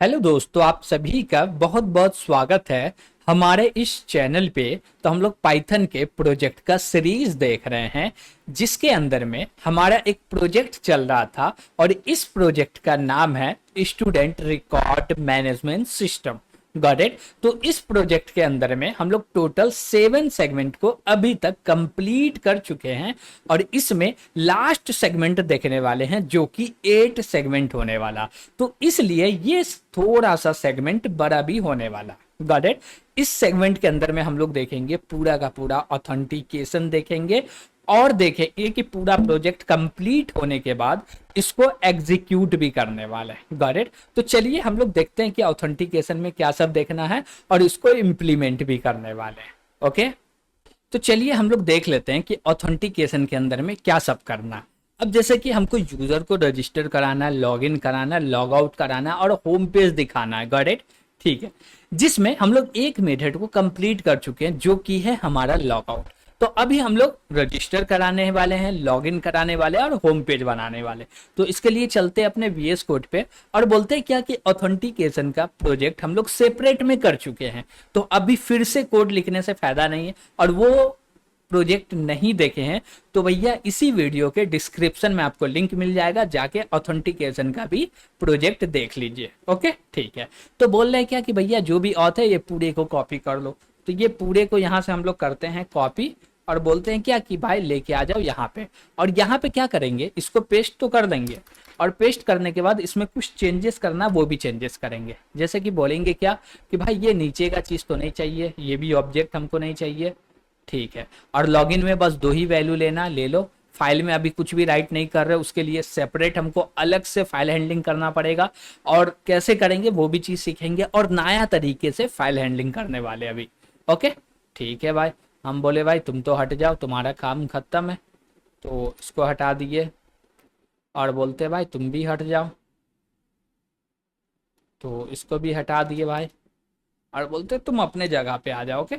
Hello दोस्तों, आप सभी का बहुत बहुत स्वागत है हमारे इस चैनल पे। तो हम लोग पाइथन के प्रोजेक्ट का सीरीज देख रहे हैं, जिसके अंदर में हमारा एक प्रोजेक्ट चल रहा था और इस प्रोजेक्ट का नाम है student record management system. Got it. तो इस प्रोजेक्ट के अंदर में हम लोग टोटल 7 सेगमेंट को अभी तक कंप्लीट कर चुके हैं और इसमें लास्ट सेगमेंट देखने वाले हैं जो कि 8 सेगमेंट होने वाला। तो इसलिए ये थोड़ा सा सेगमेंट बड़ा भी होने वाला। Got it. इस सेगमेंट के अंदर में हम लोग देखेंगे पूरा का पूरा ऑथेंटिकेशन देखेंगे और देखेंगे कि पूरा प्रोजेक्ट कंप्लीट होने के बाद इसको एग्जीक्यूट भी करने वाला है। Got it. तो चलिए हम लोग देखते हैं कि ऑथेंटिकेशन में क्या सब देखना है और इसको इम्प्लीमेंट भी करने वाले हैं। ओके। तो चलिए हम लोग देख लेते हैं कि ऑथेंटिकेशन के अंदर में क्या सब करना है। अब जैसे कि हमको यूजर को रजिस्टर कराना, लॉग इन कराना, लॉग आउट कराना और होम पेज दिखाना है। Got it. ठीक है। जिसमें हम लोग एक मेथड को कंप्लीट कर चुके हैं जो कि है हमारा लॉग आउट। तो अभी हम लोग रजिस्टर कराने वाले हैं, लॉग इन कराने वाले हैं और होम पेज बनाने वाले। तो इसके लिए चलते हैं अपने VS कोड पे और बोलते हैं क्या कि ऑथेंटिकेशन का प्रोजेक्ट हम लोग सेपरेट में कर चुके हैं, तो अभी फिर से कोड लिखने से फायदा नहीं है। और वो प्रोजेक्ट नहीं देखे हैं तो भैया इसी वीडियो के डिस्क्रिप्शन में आपको लिंक मिल जाएगा, जाके ऑथेंटिकेशन का भी प्रोजेक्ट देख लीजिए। ओके ठीक है। तो बोल रहे हैं क्या कि भैया जो भी ऑथ है ये पूरे को कॉपी कर लो। तो ये पूरे को यहाँ से हम लोग करते हैं कॉपी और बोलते हैं क्या कि भाई लेके आ जाओ यहाँ पे। और यहाँ पे क्या करेंगे, इसको पेस्ट तो कर देंगे और पेस्ट करने के बाद इसमें कुछ चेंजेस करना वो भी चेंजेस करेंगे। जैसे कि बोलेंगे क्या कि भाई ये नीचे का चीज तो नहीं चाहिए, ये भी ऑब्जेक्ट हमको नहीं चाहिए। ठीक है। और लॉगिन में बस 2 ही वैल्यू लेना, ले लो। फाइल में अभी कुछ भी राइट नहीं कर रहे, उसके लिए सेपरेट हमको अलग से फाइल हैंडलिंग करना पड़ेगा और कैसे करेंगे वो भी चीज सीखेंगे और नया तरीके से फाइल हैंडलिंग करने वाले अभी। ओके ठीक है भाई। हम बोले भाई तुम तो हट जाओ, तुम्हारा काम खत्म है। तो इसको हटा दिए और बोलते भाई तुम भी हट जाओ। तो इसको भी हटा दिए भाई और बोलते तुम अपने जगह पे आ जाओ। ओके।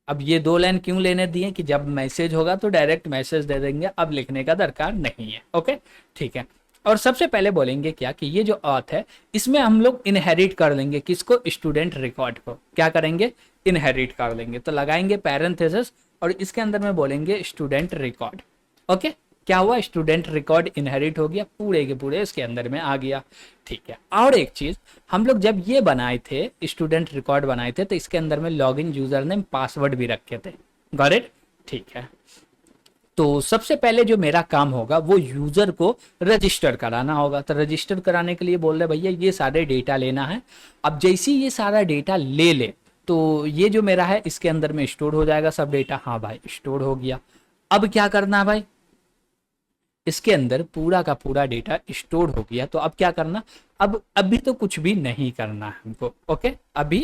अब ये 2 लाइन क्यों लेने दिए कि जब मैसेज होगा तो डायरेक्ट मैसेज दे देंगे, अब लिखने का दरकार नहीं है। ओके ठीक है। और सबसे पहले बोलेंगे क्या कि ये जो ऑथ है इसमें हम लोग इनहेरिट कर लेंगे किसको, स्टूडेंट रिकॉर्ड को। क्या करेंगे, इनहेरिट कर लेंगे। तो लगाएंगे पैरेंथेसिस और इसके अंदर में बोलेंगे स्टूडेंट रिकॉर्ड। ओके। क्या हुआ, स्टूडेंट रिकॉर्ड इनहेरिट हो गया, पूरे के पूरे इसके अंदर में आ गया। ठीक है। और एक चीज, हम लोग जब ये बनाए थे स्टूडेंट रिकॉर्ड बनाए थे तो इसके अंदर में लॉगिन यूजर नेम पासवर्ड भी रखे थे। Got it. ठीक है। तो सबसे पहले जो मेरा काम होगा वो यूजर को रजिस्टर कराना होगा। तो रजिस्टर कराने के लिए बोल रहे भैया ये सारे डेटा लेना है। अब जैसे ही ये सारा डेटा ले ले तो ये जो मेरा है इसके अंदर में स्टोर हो जाएगा सब डेटा। हाँ भाई स्टोर हो गया। अब क्या करना है भाई, इसके अंदर पूरा का पूरा डेटा स्टोर हो गया। तो अब क्या करना, अब अभी तो कुछ भी नहीं करना है हमको। ओके। अभी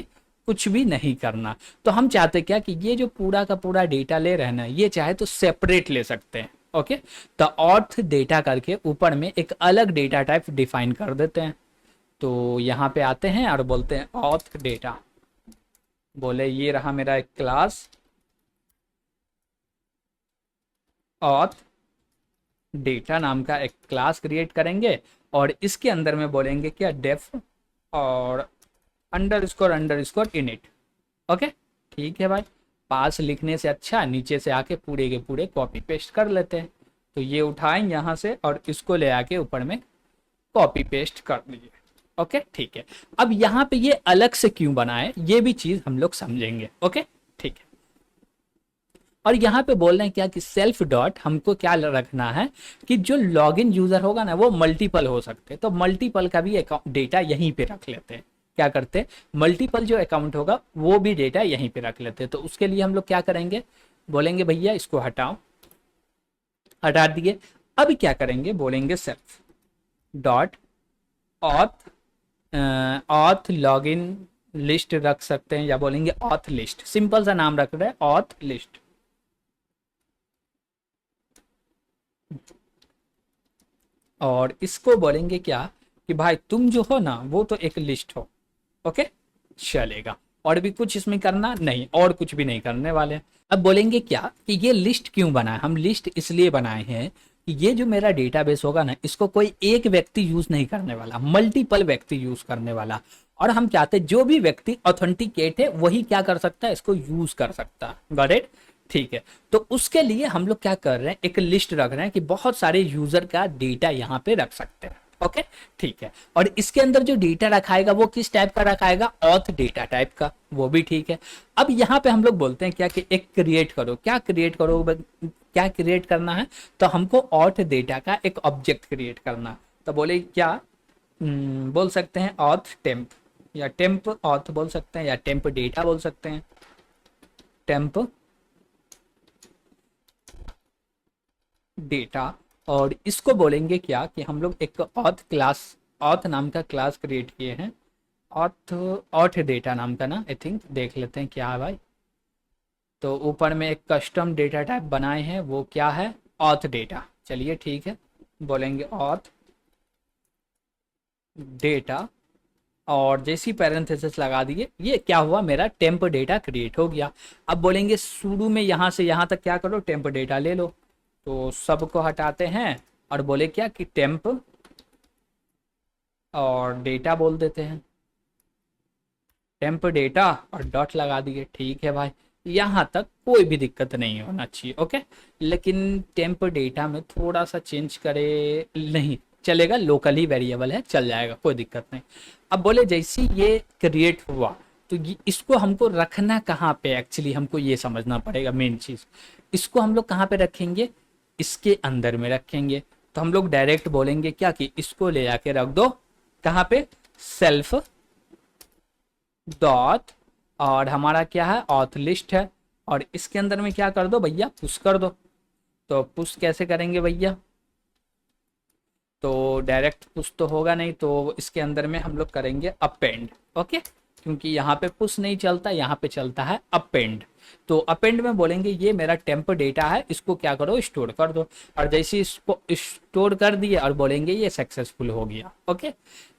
कुछ भी नहीं करना। तो हम चाहते क्या कि ये जो पूरा का पूरा डेटा ले रहे हैं ना, ये चाहे तो सेपरेट ले सकते हैं। ओके। तो ऑथ डेटा करके ऊपर में एक अलग डेटा टाइप डिफाइन कर देते हैं। तो यहाँ पे आते हैं और बोलते हैं ऑथ डेटा। बोले ये रहा मेरा एक क्लास ऑथ डेटा नाम का एक क्लास क्रिएट करेंगे और इसके अंदर में बोलेंगे क्या डेफ और अंडर स्कोर इनिट। ओके ठीक है भाई। पास लिखने से अच्छा नीचे से आके पूरे के पूरे कॉपी पेस्ट कर लेते हैं। तो ये उठाएं यहाँ से और इसको ले आके ऊपर में कॉपी पेस्ट कर दीजिए। ओके ठीक है। अब यहाँ पे ये अलग से क्यों बनाए ये भी चीज हम लोग समझेंगे। ओके ठीक है। और यहाँ पे बोल रहे हैं क्या कि सेल्फ डॉट हमको क्या रखना है कि जो लॉगिन यूजर होगा ना वो मल्टीपल हो सकते हैं। तो मल्टीपल का भी डेटा यहीं पे रख लेते हैं। क्या करते हैं, मल्टीपल जो अकाउंट होगा वो भी डेटा यहीं पे रख लेते हैं। तो उसके लिए हम लोग क्या करेंगे, बोलेंगे भैया इसको हटाओ, हटा दिए। अब क्या करेंगे, बोलेंगे self dot auth auth login list रख सकते हैं या बोलेंगे ऑथ लिस्ट। सिंपल सा नाम रख रहे हैं ऑथ लिस्ट। और इसको बोलेंगे क्या कि भाई तुम जो हो ना वो तो एक लिस्ट हो। ओके चलेगा। और भी कुछ इसमें करना नहीं, और कुछ भी नहीं करने वाले हैं। अब बोलेंगे क्या कि ये लिस्ट क्यों बनाए, हम लिस्ट इसलिए बनाए हैं ये जो मेरा डेटाबेस होगा ना, इसको कोई एक व्यक्ति यूज नहीं करने वाला, मल्टीपल व्यक्ति यूज करने वाला। और हम चाहते जो भी व्यक्ति ऑथेंटिकेट है वही क्या कर सकता है, इसको यूज कर सकता है। Got it? ठीक है। तो उसके लिए हम लोग क्या कर रहे हैं, एक लिस्ट रख रहे हैं कि बहुत सारे यूजर का डेटा यहाँ पे रख सकते हैं। ओके, ठीक है। और इसके अंदर जो डेटा रखाएगा वो किस टाइप का रखाएगा, ऑथ डेटा टाइप का, वो भी ठीक है। अब यहाँ पे हम लोग बोलते हैं क्या कि एक क्रिएट करो, क्या क्रिएट करो, क्या क्रिएट करना है, तो हमको ऑथ डेटा का एक ऑब्जेक्ट क्रिएट करना है। तो बोले क्या, बोल सकते हैं ऑथ टेम्प, या टेम्प ऑथ बोल सकते हैं, या टेम्प डेटा बोल सकते हैं, टेम्प डेटा। और इसको बोलेंगे क्या कि हम लोग एक ऑथ क्लास, ऑथ नाम का क्लास क्रिएट किए हैं, ऑथ, ऑथ डेटा नाम का ना, आई थिंक देख लेते हैं क्या है भाई। तो ऊपर में एक कस्टम डेटा टाइप बनाए हैं, वो क्या है, ऑथ डेटा। चलिए ठीक है, बोलेंगे ऑथ डेटा, और जैसी पैरेंथेसिस लगा दिए, ये क्या हुआ, मेरा टेम्प डेटा क्रिएट हो गया। अब बोलेंगे शुरू में यहाँ से यहाँ तक क्या करो, टेम्प डेटा ले लो। तो सबको हटाते हैं और बोले क्या कि टेम्प और डेटा बोल देते हैं, टेम्प डेटा और डॉट लगा दिए। ठीक है भाई, यहाँ तक कोई भी दिक्कत नहीं होना चाहिए। ओके, लेकिन टेम्प डेटा में थोड़ा सा चेंज करे नहीं चलेगा, लोकली वेरिएबल है, चल जाएगा, कोई दिक्कत नहीं। अब बोले जैसे ये क्रिएट हुआ तो इसको हमको रखना कहाँ पे, एक्चुअली हमको ये समझना पड़ेगा मेन चीज। इसको हम लोग कहाँ पे रखेंगे, इसके अंदर में रखेंगे। तो हम लोग डायरेक्ट बोलेंगे क्या कि इसको ले जाके रख दो कहाँ पे, सेल्फ डॉट, और हमारा क्या है, ऑथ लिस्ट है, और इसके अंदर में क्या कर दो भैया, पुश कर दो। तो पुश कैसे करेंगे भैया, तो डायरेक्ट पुश तो होगा नहीं, तो इसके अंदर में हम लोग करेंगे अपेंड। ओके, क्योंकि यहाँ पे पुश नहीं चलता, यहाँ पे चलता है अपेंड। तो अपेंड में बोलेंगे ये मेरा टेम्प डेटा है, इसको क्या करो, स्टोर कर दो। और जैसे इसको स्टोर कर दिए और बोलेंगे ये सक्सेसफुल हो गया। ओके,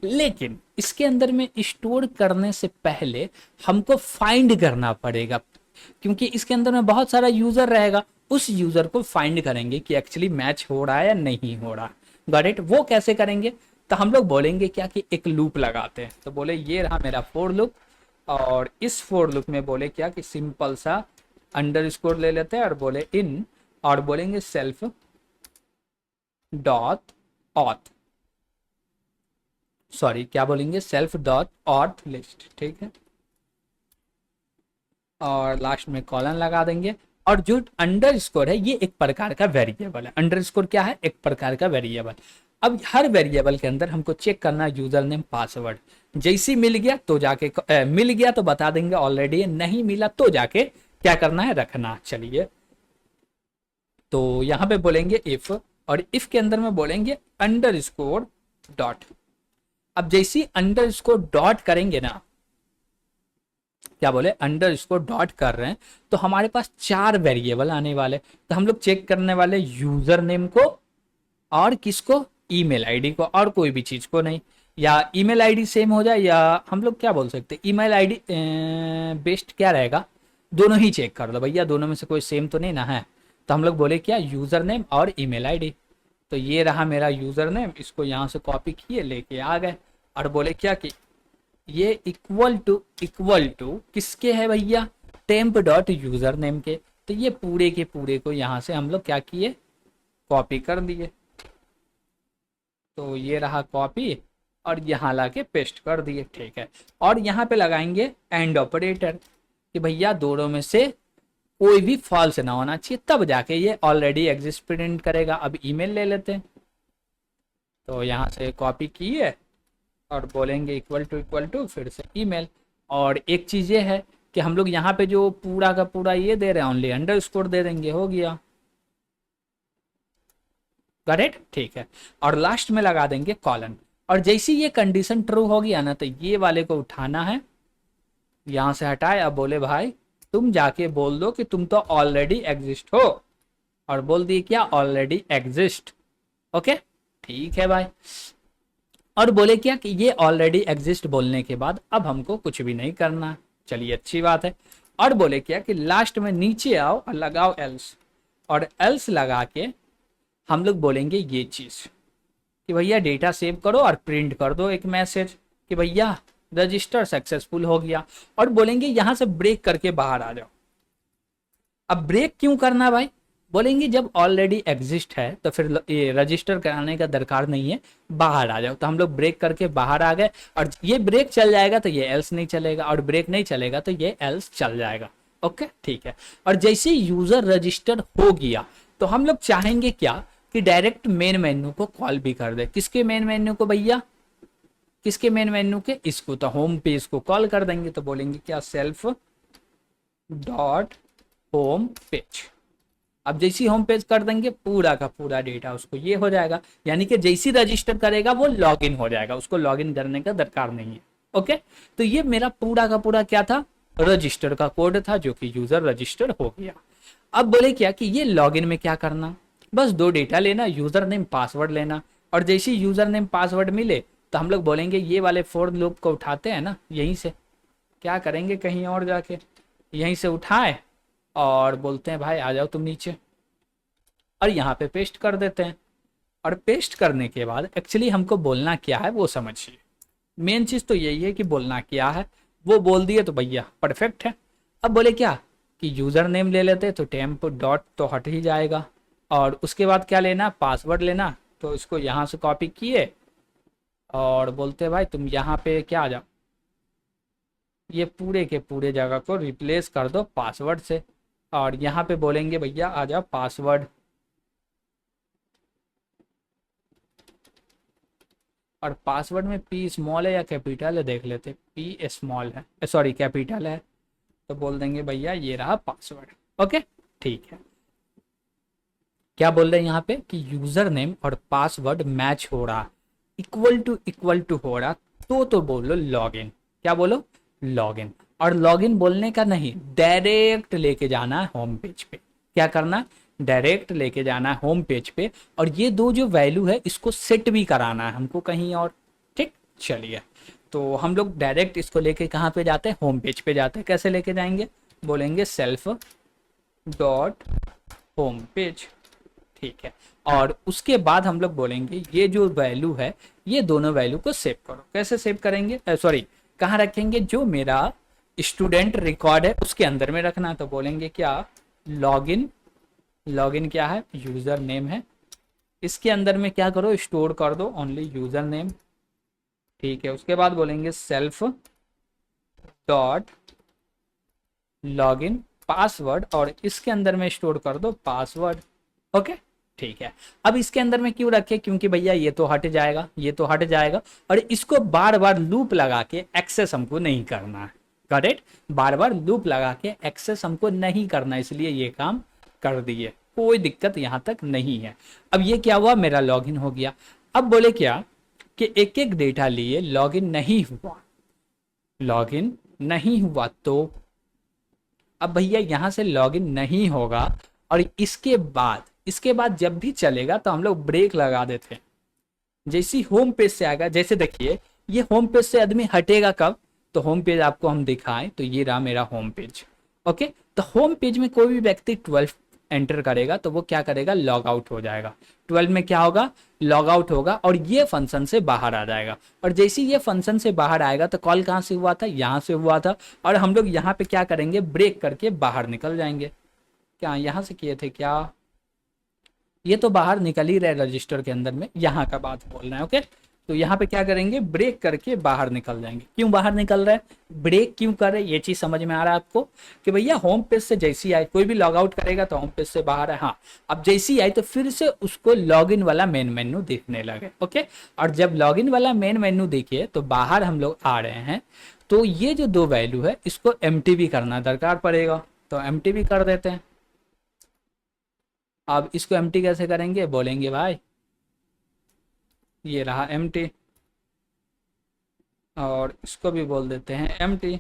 लेकिन इसके अंदर में स्टोर करने से पहले हमको फाइंड करना पड़ेगा, क्योंकि इसके अंदर में बहुत सारा यूजर रहेगा, उस यूजर को फाइंड करेंगे कि एक्चुअली मैच हो रहा है या नहीं हो रहा। Got it? वो कैसे करेंगे, तो हम लोग बोलेंगे क्या कि एक लूप लगाते हैं। तो बोले ये रहा मेरा फोर लूप, और इस फोर लूप में बोले क्या कि सिंपल सा अंडरस्कोर ले लेते हैं और बोले इन, और बोलेंगे सेल्फ डॉट ऑथ, सॉरी क्या बोलेंगे, सेल्फ डॉट ऑथ लिस्ट। ठीक है, और लास्ट में कॉलन लगा देंगे। और जो अंडरस्कोर है ये एक प्रकार का वेरिएबल है, अंडरस्कोर क्या है, एक प्रकार का वेरिएबल। अब हर वेरिएबल के अंदर हमको चेक करना यूजर नेम पासवर्ड, जैसे मिल गया तो जाके मिल गया तो बता देंगे ऑलरेडी, नहीं मिला तो जाके क्या करना है, रखना। चलिए, तो यहाँ पे बोलेंगे इफ, और इफ के अंदर में बोलेंगे अंडरस्कोर डॉट। अब जैसे अंडरस्कोर डॉट करेंगे ना, क्या बोले, अंडरस्कोर डॉट कर रहे हैं, तो हमारे पास 4 वेरिएबल आने वाले। तो हम लोग चेक करने वाले यूजर नेम को, और किसको, ईमेल आईडी को, और कोई भी चीज को नहीं। या ईमेल आईडी सेम हो जाए, या हम लोग क्या बोल सकते हैं, ईमेल आईडी बेस्ट क्या रहेगा, दोनों ही चेक कर लो भैया, दोनों में से कोई सेम तो नहीं ना है। तो हम लोग बोले क्या, यूजर नेम और ईमेल आईडी। तो ये रहा मेरा यूजर नेम, इसको यहाँ से कॉपी किए लेके आ गए, और बोले क्या कि ये इक्वल टू किसके है भैया, टेम्प डॉट यूजर नेम के। तो ये पूरे के पूरे को यहाँ से हम लोग क्या किए, कॉपी कर दिए। तो ये रहा कॉपी, और यहाँ लाके पेस्ट कर दिए। ठीक है, और यहाँ पे लगाएंगे एंड ऑपरेटर, कि भैया दोनों में से कोई भी फॉल्स ना होना चाहिए, तब जाके ये ऑलरेडी एग्जिस्ट प्रिंट करेगा। अब ईमेल ले लेते हैं, तो यहाँ से कॉपी किए और बोलेंगे इक्वल टू फिर से ईमेल। और एक चीज ये है कि हम लोग यहाँ पे जो पूरा का पूरा ये दे रहे हैं, ओनली अंडरस्कोर दे देंगे, हो गया। करेक्ट? ठीक है, और लास्ट में लगा देंगे कॉलन। और जैसे ये कंडीशन ट्रू हो गया ना, तो ये वाले को उठाना है, यहाँ से हटाए। अब बोले भाई तुम जाके बोल दो कि तुम तो ऑलरेडी एग्जिस्ट हो, और बोल दिए क्या, ऑलरेडी एग्जिस्ट। ओके, ठीक है भाई। और बोले क्या कि ये ऑलरेडी एग्जिस्ट बोलने के बाद अब हमको कुछ भी नहीं करना है। चलिए, अच्छी बात है। और बोले क्या कि लास्ट में नीचे आओ और लगाओ एल्स, और एल्स लगा के हम लोग बोलेंगे ये चीज कि भैया डेटा सेव करो और प्रिंट कर दो एक मैसेज कि भैया रजिस्टर सक्सेसफुल हो गया, और बोलेंगे यहां से ब्रेक करके बाहर आ जाओ। अब ब्रेक क्यों करना भाई, बोलेंगे जब ऑलरेडी एग्जिस्ट है तो फिर ये रजिस्टर कराने का दरकार नहीं है, बाहर आ जाओ। तो हम लोग ब्रेक करके बाहर आ गए, और ये ब्रेक चल जाएगा तो ये एल्स नहीं चलेगा, और ब्रेक नहीं चलेगा तो ये एल्स चल जाएगा। ओके ठीक है। और जैसे यूजर रजिस्टर हो गया तो हम लोग चाहेंगे क्या कि डायरेक्ट मेन मेन्यू को कॉल भी कर दे। किसके मेन मेन्यू को भैया, किसके मेन मेन्यू के, इसको। तो होम पेज को कॉल कर देंगे, तो बोलेंगे क्या सेल्फ डॉट होम पेज। अब जैसी होम पेज कर देंगे पूरा का पूरा डेटा उसको ये हो जाएगा, यानी कि जैसी रजिस्टर करेगा वो लॉगिन हो जाएगा, उसको लॉगिन करने का दरकार नहीं है। ओके, तो ये मेरा पूरा का पूरा क्या था, रजिस्टर का कोड था जो कि यूजर रजिस्टर हो गया। अब बोले क्या कि ये लॉगिन में क्या करना, बस दो डेटा लेना, यूजर नेम पासवर्ड लेना, और जैसे यूजर नेम पासवर्ड मिले तो हम लोग बोलेंगे ये वाले फॉर लूप को उठाते हैं ना, यहीं से क्या करेंगे, कहीं और जाके यहीं से उठाए और बोलते हैं भाई आ जाओ तुम नीचे, और यहाँ पे पेस्ट कर देते हैं। और पेस्ट करने के बाद एक्चुअली हमको बोलना क्या है वो समझिए। मेन चीज तो यही है कि बोलना क्या है, वो बोल दिए तो भैया परफेक्ट है। अब बोले क्या कि यूजर नेम ले लेते तो टेम्प डॉट तो हट ही जाएगा, और उसके बाद क्या लेना, पासवर्ड लेना। तो इसको यहाँ से कॉपी किए और बोलते भाई तुम यहाँ पे क्या आ जाओ, ये पूरे के पूरे जगह को रिप्लेस कर दो पासवर्ड से, और यहाँ पे बोलेंगे भैया आ जाओ पासवर्ड, और पासवर्ड में पी स्मॉल है या कैपिटल है देख लेते, पी स्मॉल है, सॉरी कैपिटल है, तो बोल देंगे भैया ये रहा पासवर्ड। ओके ठीक है। क्या बोल रहे हैं यहाँ पे कि यूजर नेम और पासवर्ड मैच हो रहा, इक्वल टू हो रहा, तो बोलो लॉगिन। क्या बोलो, लॉगिन। और लॉगिन बोलने का नहीं, डायरेक्ट लेके जाना है होम पेज पे। क्या करना, डायरेक्ट लेके जाना है होम पेज पे, और ये दो जो वैल्यू है इसको सेट भी कराना है हमको कहीं और। ठीक, चलिए तो हम लोग डायरेक्ट इसको लेके कहाँ पे जाते हैं, होम पेज पे जाते हैं। कैसे लेके जाएंगे, बोलेंगे सेल्फ डॉट होम पेज। ठीक है, और उसके बाद हम लोग बोलेंगे ये जो वैल्यू है ये दोनों वैल्यू को सेव करो। कैसे सेव करेंगे, सॉरी कहाँ रखेंगे, जो मेरा स्टूडेंट रिकॉर्ड है उसके अंदर में रखना है। तो बोलेंगे क्या, लॉगिन, लॉगिन क्या है, यूजर नेम है, इसके अंदर में क्या करो, स्टोर कर दो ओनली यूजर नेम। ठीक है, उसके बाद बोलेंगे सेल्फ डॉट लॉगिन पासवर्ड, और इसके अंदर में स्टोर कर दो पासवर्ड। ओके ठीक है। अब इसके अंदर में क्यों रखे, क्योंकि भैया ये तो हट जाएगा, ये तो हट जाएगा, और इसको बार बार लूप लगा के एक्सेस हमको नहीं करना है। करेक्ट, बार बार लूप लगा के एक्सेस हमको नहीं करना, इसलिए ये काम कर दिए, कोई दिक्कत यहाँ तक नहीं है। अब ये क्या हुआ, मेरा लॉगिन हो गया। अब बोले क्या कि एक एक डेटा लिए लॉगिन नहीं हुआ, लॉगिन नहीं हुआ, तो अब भैया यहाँ से लॉगिन नहीं होगा, और इसके बाद जब भी चलेगा तो हम लोग ब्रेक लगा देते हैं। जैसी होम पेज से आएगा, जैसे देखिए ये होम पेज से आदमी हटेगा कब, तो होम पेज आपको हम दिखाएं तो ये रहा मेरा होम पेज। ओके, तो होम पेज में कोई भी व्यक्ति 12 एंटर करेगा तो वो क्या करेगा, लॉग आउट हो जाएगा। 12 में क्या होगा, लॉग आउट होगा, और ये फंक्शन से बाहर आ जाएगा। और जैसे ये फंक्शन से बाहर आएगा तो कॉल कहाँ से हुआ था, यहाँ से हुआ था, और हम लोग यहाँ पे क्या करेंगे, ब्रेक करके बाहर निकल जाएंगे। क्या यहाँ से किए थे क्या, ये तो बाहर निकल ही रहे रजिस्टर के अंदर में, यहाँ का बात बोल रहे हैं। ओके, तो यहाँ पे क्या करेंगे, ब्रेक करके बाहर निकल जाएंगे। क्यों बाहर निकल रहे हैं, ब्रेक क्यों कर रहे हैं, ये चीज समझ में आ रहा है आपको कि भैया होम पेज से जैसी आए, कोई भी लॉग आउट करेगा तो होम पेज से बाहर है। हाँ, अब जैसी आई तो फिर से उसको लॉगिन वाला मेन मेन्यू दिखने लगे। ओके, और जब लॉगिन वाला मेन मेन्यू दिखे तो बाहर हम लोग आ रहे हैं, तो ये जो दो वैल्यू है इसको एम्प्टी भी करना दरकार पड़ेगा, तो एम्प्टी भी कर देते हैं। अब इसको एम्प्टी कैसे करेंगे, बोलेंगे भाई ये रहा एम्प्टी, और इसको भी बोल देते हैं एम्प्टी।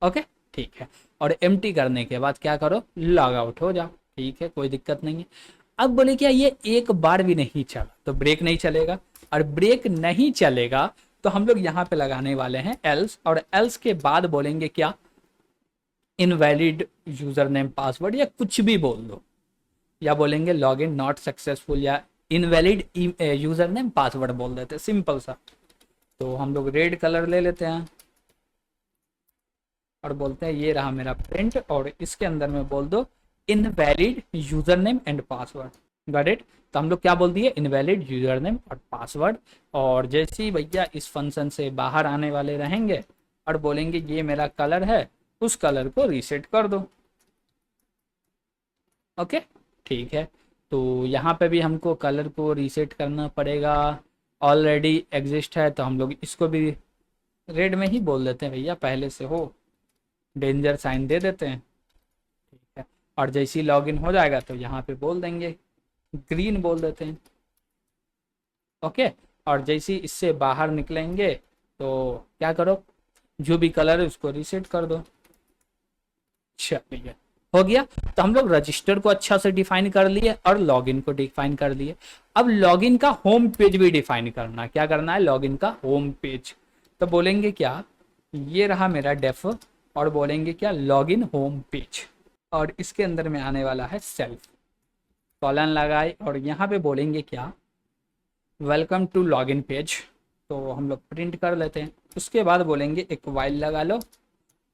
ओके ठीक है, और एम्प्टी करने के बाद क्या करो, लॉग आउट हो जाओ। ठीक है, कोई दिक्कत नहीं है। अब बोले क्या ये एक बार भी नहीं चला तो ब्रेक नहीं चलेगा, और ब्रेक नहीं चलेगा तो हम लोग यहाँ पे लगाने वाले हैं एल्स, और एल्स के बाद बोलेंगे क्या, इनवैलिड यूजर नेम पासवर्ड, या कुछ भी बोल दो। या बोलेंगे लॉगिन नॉट सक्सेसफुल या इनवैलिड यूजर नेम पासवर्ड बोल देते हैं, सिंपल सा। तो हम लोग रेड कलर ले लेते हैं और बोलते हैं ये रहा मेरा प्रिंट, और इसके अंदर में बोल दो invalid user name and password. Got it. तो हम लोग क्या बोल दिए, इनवैलिड यूजर नेम और पासवर्ड। और जैसे ही भैया इस फंक्शन से बाहर आने वाले रहेंगे और बोलेंगे ये मेरा कलर है, उस कलर को रीसेट कर दो। ओके, ठीक है। तो यहाँ पे भी हमको कलर को रीसेट करना पड़ेगा, ऑलरेडी एग्जिस्ट है तो हम लोग इसको भी रेड में ही बोल देते हैं भैया, पहले से हो, डेंजर साइन दे देते हैं। ठीक है। और जैसे ही लॉगिन हो जाएगा तो यहाँ पे बोल देंगे ग्रीन बोल देते हैं। ओके। और जैसे ही इससे बाहर निकलेंगे तो क्या करो, जो भी कलर है उसको रीसेट कर दो। चलिए, हो गया। तो हम लोग रजिस्टर को अच्छा से डिफाइन कर लिए और लॉगिन को डिफाइन कर लिए। अब लॉगिन का होम पेज भी डिफाइन करना, क्या करना है, लॉगिन का होम पेज। तो बोलेंगे क्या, ये रहा मेरा डेफ, और बोलेंगे क्या, लॉगिन होम पेज, और इसके अंदर में आने वाला है सेल्फ, कॉलन लगाए, और यहाँ पे बोलेंगे क्या, वेलकम टू लॉगिन पेज। तो हम लोग प्रिंट कर लेते हैं। उसके बाद बोलेंगे एक वाइल लगा लो,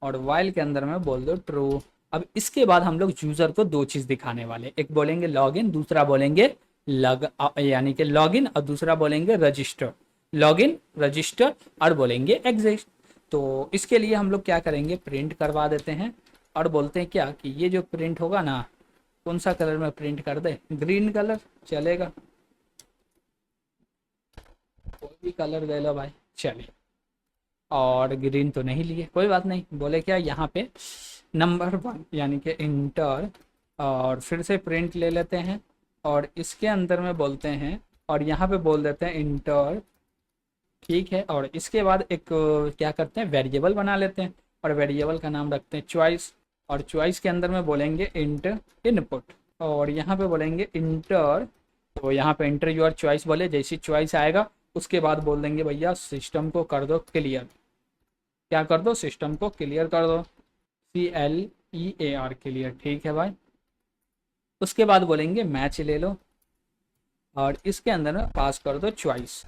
और वाइल के अंदर में बोल दो ट्रू। अब इसके बाद हम लोग यूजर को दो चीज दिखाने वाले, एक बोलेंगे लॉगिन, दूसरा बोलेंगे लॉग, यानी कि लॉगिन, और दूसरा बोलेंगे रजिस्टर। लॉगिन, रजिस्टर, और बोलेंगे एग्जिस्ट। तो इसके लिए हम लोग क्या करेंगे, प्रिंट करवा देते हैं और बोलते हैं क्या कि ये जो प्रिंट होगा ना, कौन सा कलर में प्रिंट कर दे, ग्रीन कलर चलेगा, कोई भी कलर दे लो भाई, चलिए। और ग्रीन तो नहीं लिए, कोई बात नहीं। बोले क्या, यहाँ पे नंबर 1 यानी कि इंटर, और फिर से प्रिंट ले लेते हैं, और इसके अंदर में बोलते हैं, और यहाँ पे बोल देते हैं इंटर। ठीक है। और इसके बाद एक क्या करते हैं, वेरिएबल बना लेते हैं, और वेरिएबल का नाम रखते हैं चॉइस, और चॉइस के अंदर में बोलेंगे इंट इनपुट, और यहाँ पे बोलेंगे इंटर। तो यहाँ पे इंटर योर चॉइस बोले, जैसी चॉइस आएगा उसके बाद बोल देंगे भैया सिस्टम को कर दो क्लियर। क्या कर दो, सिस्टम को क्लियर कर दो, CLEAR क्लियर। ठीक है भाई। उसके बाद बोलेंगे मैच ले लो, और इसके अंदर में पास कर दो चॉइस,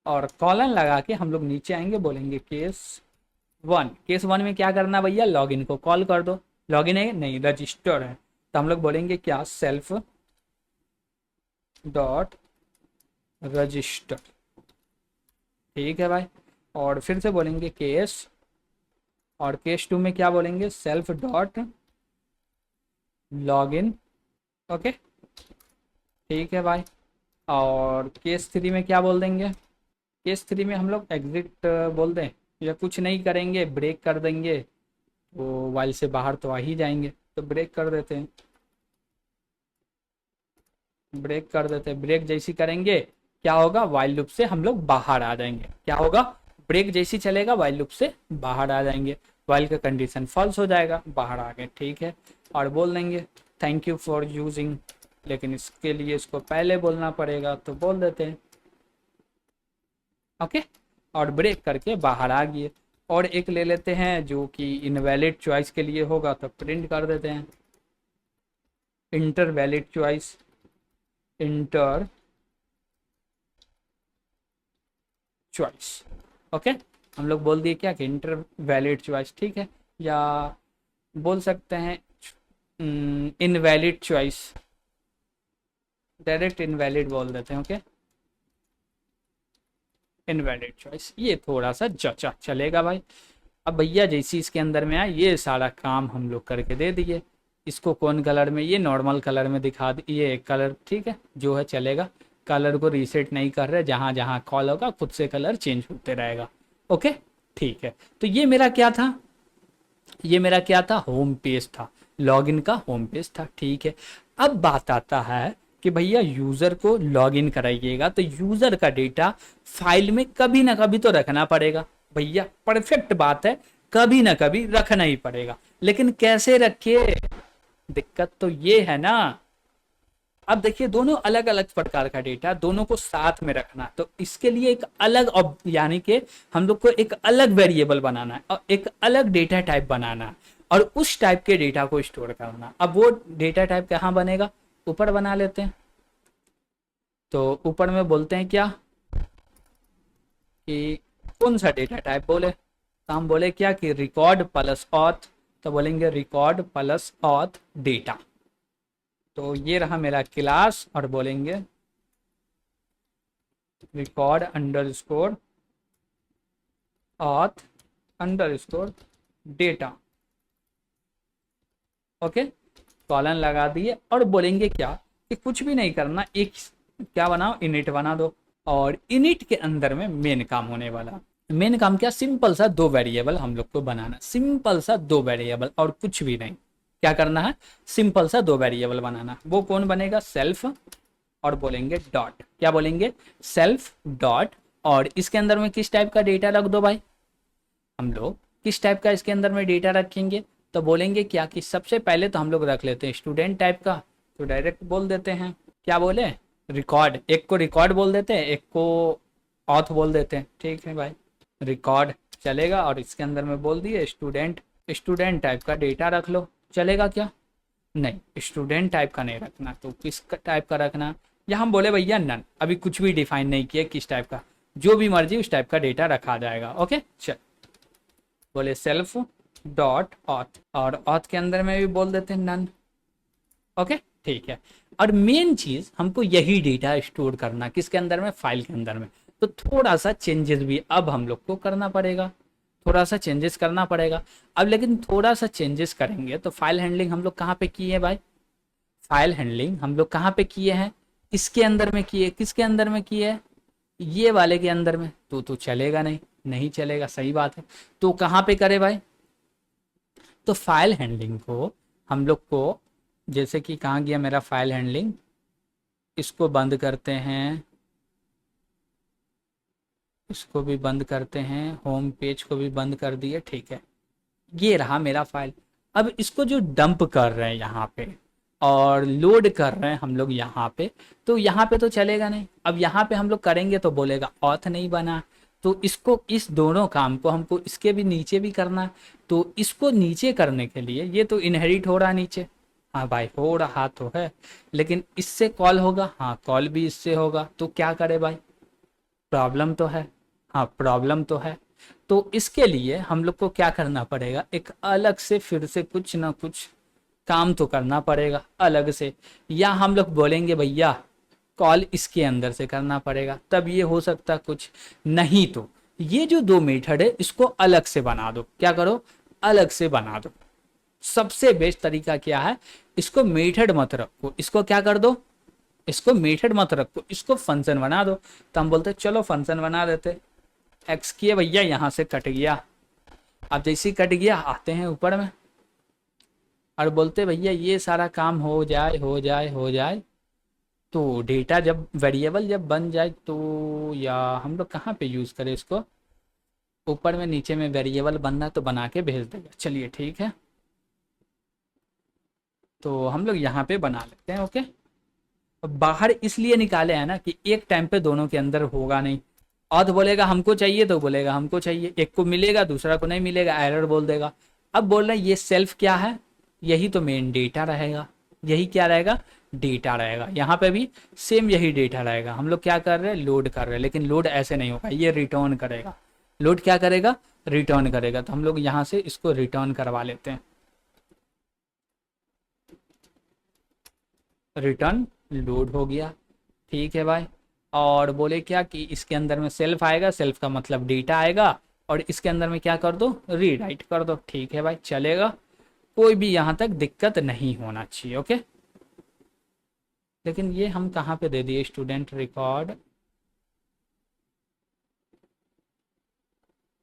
और कॉलन लगा के हम लोग नीचे आएंगे, बोलेंगे केस 1। केस 1 में क्या करना भैया, लॉगिन को कॉल कर दो। लॉगिन है नहीं, रजिस्टर है, तो हम लोग बोलेंगे क्या, सेल्फ डॉट रजिस्टर। ठीक है भाई। और फिर से बोलेंगे केस, और केस 2 में क्या बोलेंगे, सेल्फ डॉट लॉगिन। ओके, ठीक है भाई। और केस 3 में क्या बोल देंगे, केस 3 में हम लोग एग्जिट बोल दें, या कुछ नहीं करेंगे, ब्रेक कर देंगे, तो वाइल से बाहर तो आ ही जाएंगे, तो ब्रेक कर देते हैं, ब्रेक कर देते हैं। ब्रेक जैसी करेंगे क्या होगा, वाइल लूप से हम लोग बाहर आ जाएंगे। क्या होगा, ब्रेक जैसी चलेगा वाइल लूप से बाहर आ जाएंगे, वाइल का कंडीशन फॉल्स हो जाएगा, बाहर आ गए। ठीक है। और बोल देंगे थैंक यू फॉर यूजिंग, लेकिन इसके लिए इसको पहले बोलना पड़ेगा, तो बोल देते हैं ओके। और ब्रेक करके बाहर आ गए। और एक ले लेते हैं जो कि इनवैलिड चॉइस के लिए होगा, तो प्रिंट कर देते हैं inter valid choice, inter choice. Okay, हम लोग बोल दिए क्या कि इंटर वैलिड चॉइस। ठीक है। या बोल सकते हैं इनवैलिड चॉइस, डायरेक्ट इनवैलिड बोल देते हैं। ओके, इनवैलिड चॉइस, ये थोड़ा सा चचा चलेगा भाई। अब भैया जैसी इसके अंदर में आए, ये सारा काम हम लोग करके दे दिए। इसको कौन कलर में, ये नॉर्मल कलर में दिखा दी, ये एक कलर ठीक है जो है चलेगा। कलर को रीसेट नहीं कर रहे, जहाँ जहाँ कॉल होगा खुद से कलर चेंज होते रहेगा। ओके, ठीक है। तो ये मेरा क्या था, ये मेरा क्या था, होम पेज था, लॉगिन का होम पेज था। ठीक है। अब बात आता है कि भैया यूजर को लॉगिन कराइएगा तो यूजर का डेटा फाइल में कभी ना कभी तो रखना पड़ेगा। भैया परफेक्ट बात है, कभी ना कभी रखना ही पड़ेगा, लेकिन कैसे रखे, दिक्कत तो ये है ना। अब देखिए दोनों अलग अलग प्रकार का डेटा, दोनों को साथ में रखना, तो इसके लिए एक अलग यानी कि हम लोग को एक अलग वेरिएबल बनाना है और एक अलग डेटा टाइप बनाना है, और उस टाइप के डेटा को स्टोर करना। अब वो डेटा टाइप कहाँ बनेगा, ऊपर बना लेते हैं। तो ऊपर में बोलते हैं क्या कि कौन सा डेटा टाइप बोले, तो हम बोले क्या कि रिकॉर्ड प्लस ऑथ, तो बोलेंगे रिकॉर्ड प्लस ऑथ डेटा। तो ये रहा मेरा क्लास और बोलेंगे record underscore auth underscore data. Okay, colon लगा दिए और बोलेंगे क्या कि कुछ भी नहीं करना, एक क्या बनाओ, इनिट बना दो। और इनिट के अंदर में मेन काम होने वाला, मेन काम क्या, सिंपल सा दो वेरिएबल हम लोग को बनाना, सिंपल सा दो वेरिएबल और कुछ भी नहीं। क्या करना है, सिंपल सा दो वेरिएबल बनाना। वो कौन बनेगा, सेल्फ और बोलेंगे डॉट, क्या बोलेंगे, सेल्फ डॉट। और इसके अंदर में किस टाइप का डेटा रख दो भाई, हम लोग किस टाइप का इसके अंदर में डेटा रखेंगे, तो बोलेंगे क्या कि सबसे पहले तो हम लोग रख लेते हैं स्टूडेंट टाइप का। तो डायरेक्ट बोल देते हैं, क्या बोले, रिकॉर्ड, एक को रिकॉर्ड बोल देते हैं, एक को ऑथ बोल देते हैं। ठीक है भाई, रिकॉर्ड चलेगा। और इसके अंदर में बोल दिए स्टूडेंट, स्टूडेंट टाइप का डेटा रख लो, चलेगा क्या, नहीं स्टूडेंट टाइप का नहीं रखना, तो किस टाइप का रखना, या हम बोले भैया नन, अभी कुछ भी डिफाइन नहीं किया किस टाइप का, जो भी मर्जी उस टाइप का डेटा रखा जाएगा। ओके चल, बोले सेल्फ डॉट ऑथ, और ऑथ के अंदर में भी बोल देते हैं नन। ओके ठीक है। और मेन चीज हमको यही डेटा स्टोर करना, किसके अंदर में, फाइल के अंदर में। तो थोड़ा सा चेंजेस भी अब हम लोग को करना पड़ेगा, थोड़ा सा चेंजेस करना पड़ेगा अब। लेकिन थोड़ा सा चेंजेस करेंगे तो फाइल हैंडलिंग हम लोग कहाँ पे किए हैं भाई, फाइल हैंडलिंग हम लोग कहाँ पे किए हैं, इसके अंदर में किए, किसके अंदर में किए, ये वाले के अंदर में। तो चलेगा नहीं, नहीं चलेगा, सही बात है। तो कहाँ पे करे भाई, तो फाइल हैंडलिंग को हम लोग को, जैसे कि कहाँ गया मेरा फाइल हैंडलिंग, इसको बंद करते हैं, इसको भी बंद करते हैं, होम पेज को भी बंद कर दिए। ठीक है, ये रहा मेरा फाइल। अब इसको जो डंप कर रहे हैं यहाँ पे और लोड कर रहे हैं हम लोग यहाँ पे, तो यहाँ पे तो चलेगा नहीं। अब यहाँ पे हम लोग करेंगे तो बोलेगा ऑथ नहीं बना, तो इसको, इस दोनों काम को हमको इसके भी नीचे भी करना है। तो इसको नीचे करने के लिए, ये तो इनहेरिट हो रहा नीचे, हाँ भाई हो रहा तो है, लेकिन इससे कॉल होगा, हाँ कॉल भी इससे होगा, तो क्या करे भाई, प्रॉब्लम तो है, हाँ प्रॉब्लम तो है। तो इसके लिए हम लोग को क्या करना पड़ेगा, एक अलग से फिर से कुछ ना कुछ काम तो करना पड़ेगा अलग से, या हम लोग बोलेंगे भैया कॉल इसके अंदर से करना पड़ेगा, तब ये हो सकता कुछ। नहीं तो ये जो दो मेथड है इसको अलग से बना दो, क्या करो, अलग से बना दो। सबसे बेस्ट तरीका क्या है, इसको मेथड मत रखो, इसको क्या कर दो, इसको मेथड मत रखो, इसको फंक्शन बना दो। तो हम बोलते चलो फंक्शन बना देते, एक्स किए भैया, यहाँ से कट गया। अब जैसे ही कट गया आते हैं ऊपर में और बोलते भैया ये सारा काम हो जाए हो जाए हो जाए, तो डेटा जब वेरिएबल जब बन जाए तो, या हम लोग कहाँ पे यूज़ करें इसको, ऊपर में नीचे में वेरिएबल बनना तो बना के भेज देगा। चलिए ठीक है, तो हम लोग यहाँ पे बना लेते हैं। ओके, बाहर इसलिए निकाले हैं ना कि एक टाइम पे दोनों के अंदर होगा नहीं, और बोलेगा हमको चाहिए तो बोलेगा हमको चाहिए, एक को मिलेगा दूसरा को नहीं मिलेगा, एरर बोल देगा। अब बोल रहे हैं ये सेल्फ क्या है, यही तो मेन डेटा रहेगा, यही क्या रहेगा, डेटा रहेगा। यहाँ पे भी सेम यही डेटा रहेगा। हम लोग क्या कर रहे हैं, लोड कर रहे हैं, लेकिन लोड ऐसे नहीं होगा, ये रिटर्न करेगा। लोड क्या करेगा, रिटर्न करेगा। तो हम लोग यहाँ से इसको रिटर्न करवा लेते हैं, रिटर्न लोड हो गया। ठीक है भाई, और बोले क्या कि इसके अंदर में सेल्फ आएगा, सेल्फ का मतलब डेटा आएगा, और इसके अंदर में क्या कर दो, रीराइट कर दो। ठीक है भाई चलेगा, कोई भी यहाँ तक दिक्कत नहीं होना चाहिए। ओके, लेकिन ये हम कहाँ पे दे दिए, स्टूडेंट रिकॉर्ड।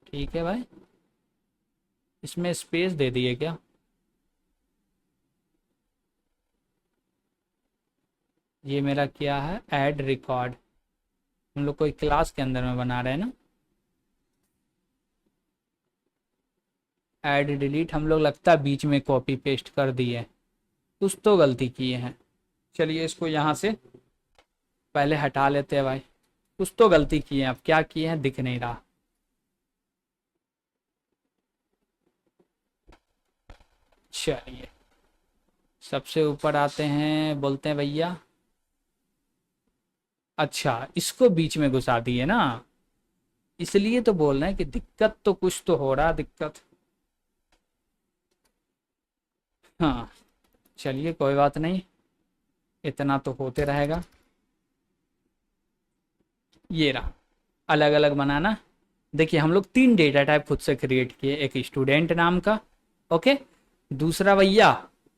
ठीक है भाई, इसमें स्पेस दे दिए क्या, ये मेरा क्या है, ऐड रिकॉर्ड। हम लोग कोई क्लास के अंदर में बना रहे हैं ना, ऐड डिलीट हम लोग लगता है बीच में कॉपी पेस्ट कर दिए, कुछ तो गलती किए हैं। चलिए इसको यहाँ से पहले हटा लेते हैं भाई, कुछ तो गलती किए हैं, अब क्या किए हैं दिख नहीं रहा। चलिए सबसे ऊपर आते हैं, बोलते हैं भैया, अच्छा इसको बीच में घुसा दिए ना, इसलिए तो बोल रहे हैं कि दिक्कत तो कुछ तो हो रहा, दिक्कत। हाँ, चलिए कोई बात नहीं, इतना तो होते रहेगा। ये रहा, अलग अलग बनाना। देखिए हम लोग 3 डेटा टाइप खुद से क्रिएट किए, एक स्टूडेंट नाम का, ओके, दूसरा भैया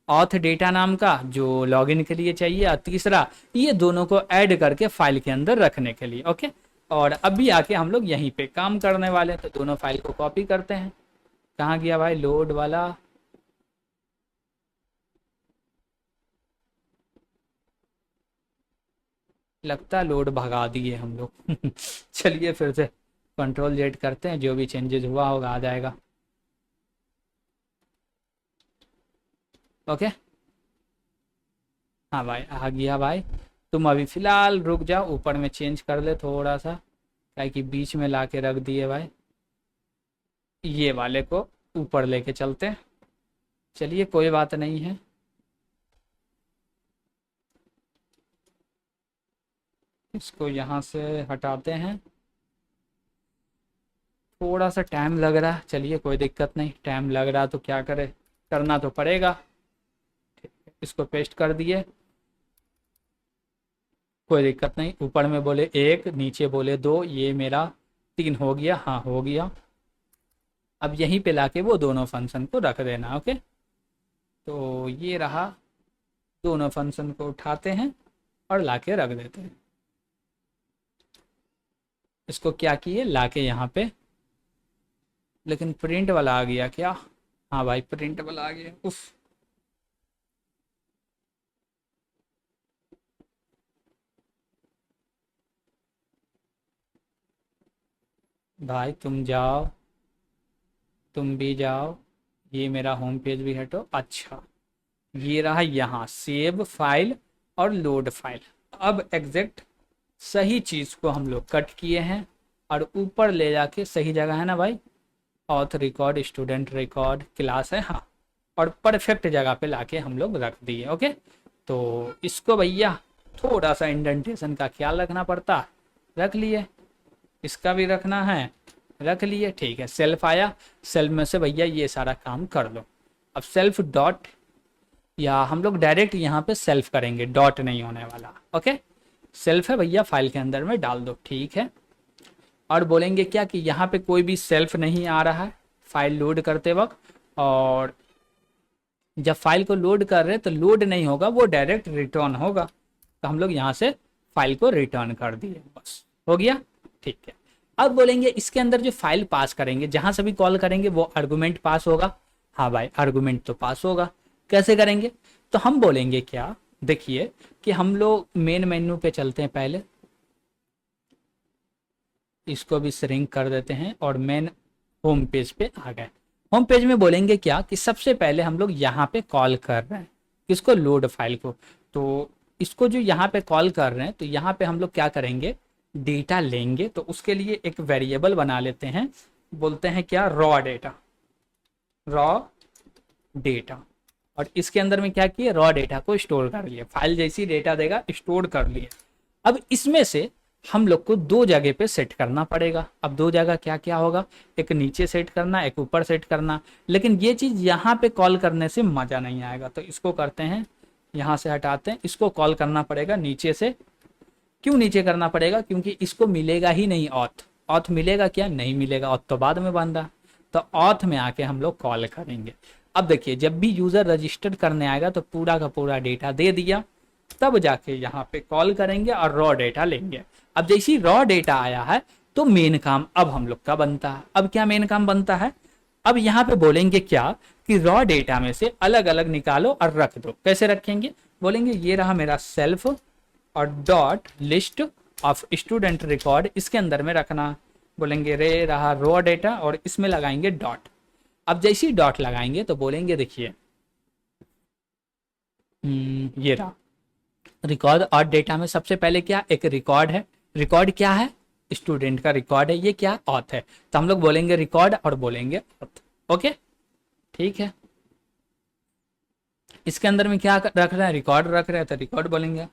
ऑथ डेटा नाम का जो लॉगिन के लिए चाहिए, और तीसरा ये दोनों को ऐड करके फाइल के अंदर रखने के लिए, ओके। और अभी आके हम लोग यहीं पे काम करने वाले हैं, तो दोनों फाइल को कॉपी करते हैं। कहाँ गया भाई लोड वाला? लगता है लोड भगा दिए हम लोग। चलिए फिर से कंट्रोल जेड करते हैं, जो भी चेंजेस हुआ होगा आ जाएगा, ओके। हाँ भाई आ गया भाई। तुम अभी फिलहाल रुक जाओ, ऊपर में चेंज कर ले थोड़ा सा, क्या कि बीच में ला के रख दिए भाई। ये वाले को ऊपर लेके चलते हैं, चलिए कोई बात नहीं है। इसको यहाँ से हटाते हैं, थोड़ा सा टाइम लग रहा है, चलिए कोई दिक्कत नहीं, टाइम लग रहा तो क्या करे, करना तो पड़ेगा। ठीक है, इसको पेस्ट कर दिए, कोई दिक्कत नहीं। ऊपर में बोले 1, नीचे बोले 2, ये मेरा 3 हो गया, हाँ हो गया। अब यहीं पे लाके वो दोनों फंक्शन को रख देना, ओके। तो ये रहा, दोनों फंक्शन को उठाते हैं और लाके रख देते हैं। इसको क्या किए, लाके यहाँ पे, लेकिन प्रिंट वाला आ गया क्या? हाँ भाई प्रिंट वाला आ गया, उफ। भाई तुम जाओ, तुम भी जाओ, ये मेरा होम पेज भी हटो, अच्छा। ये रहा यहाँ सेव फाइल और लोड फाइल। अब एग्जैक्ट सही चीज़ को हम लोग कट किए हैं और ऊपर ले जाके, सही जगह है ना भाई, auth record student record class है, हाँ, और परफेक्ट जगह पे लाके हम लोग रख दिए, ओके। तो इसको भैया थोड़ा सा इंडेंटेशन का ख्याल रखना पड़ता, रख लिए, इसका भी रखना है, रख लिए, ठीक है। सेल्फ आया, सेल्फ में से भैया ये सारा काम कर लो। अब सेल्फ डॉट, या हम लोग डायरेक्ट यहाँ पे सेल्फ करेंगे, डॉट नहीं होने वाला, ओके। सेल्फ है भैया, फाइल के अंदर में डाल दो, ठीक है। और बोलेंगे क्या कि यहाँ पे कोई भी सेल्फ नहीं आ रहा है फाइल लोड करते वक्त, और जब फाइल को लोड कर रहे हैं तो लोड नहीं होगा, वो डायरेक्ट रिटर्न होगा। तो हम लोग यहाँ से फाइल को रिटर्न कर दिए, बस हो गया, ठीक है। अब बोलेंगे इसके अंदर जो फाइल पास करेंगे, जहां से भी कॉल करेंगे वो आर्गुमेंट पास होगा। हाँ भाई आर्गुमेंट तो पास होगा, कैसे करेंगे? तो हम बोलेंगे क्या, देखिए कि हम लोग मेन मेन्यू पे चलते हैं पहले, इसको भी श्रिंक कर देते हैं और मेन होम पेज पे आ गए। होम पेज में बोलेंगे क्या कि सबसे पहले हम लोग यहाँ पे कॉल कर रहे हैं किसको, लोड फाइल को। तो इसको जो यहाँ पे कॉल कर रहे हैं, तो यहाँ पे हम लोग क्या करेंगे, डेटा लेंगे। तो उसके लिए एक वेरिएबल बना लेते हैं, बोलते हैं क्या, रॉ डेटा, रॉ डेटा। और इसके अंदर में क्या किए, रॉ डेटा को स्टोर कर लिए, फाइल जैसी डेटा देगा स्टोर कर लिए। अब इसमें से हम लोग को 2 जगह पे सेट करना पड़ेगा। अब 2 जगह क्या क्या होगा, एक नीचे सेट करना, एक ऊपर सेट करना। लेकिन ये चीज यहाँ पे कॉल करने से मजा नहीं आएगा, तो इसको करते हैं, यहाँ से हटाते हैं, इसको कॉल करना पड़ेगा नीचे से। क्यों नीचे करना पड़ेगा, क्योंकि इसको मिलेगा ही नहीं ऑथ, ऑथ मिलेगा क्या, नहीं मिलेगा, ऑथ तो बाद में बन रहा। तो ऑथ में आके हम लोग कॉल करेंगे। अब देखिए जब भी यूजर रजिस्टर करने आएगा तो पूरा का पूरा डेटा दे दिया, तब जाके यहाँ पे कॉल करेंगे और रॉ डेटा लेंगे। अब जैसे ही रॉ डेटा आया है तो मेन काम अब हम लोग का बनता है। अब क्या मेन काम बनता है, अब यहाँ पे बोलेंगे क्या कि रॉ डेटा में से अलग अलग निकालो और रख दो। कैसे रखेंगे, बोलेंगे ये रहा मेरा सेल्फ और dot list of student record, इसके अंदर में रखना। बोलेंगे रे रहा रॉ डेटा और इसमें लगाएंगे डॉट। अब जैसे ही डॉट लगाएंगे तो बोलेंगे देखिए ये रहा रिकॉर्ड और डेटा में सबसे पहले क्या, एक रिकॉर्ड है। रिकॉर्ड क्या है, स्टूडेंट का रिकॉर्ड है, ये क्या, ऑथ है। तो हम लोग बोलेंगे रिकॉर्ड और बोलेंगे ऑथ, ओके ठीक है। इसके अंदर में क्या रख रहे हैं, रिकॉर्ड रख रहे हैं, तो रिकॉर्ड बोलेंगे।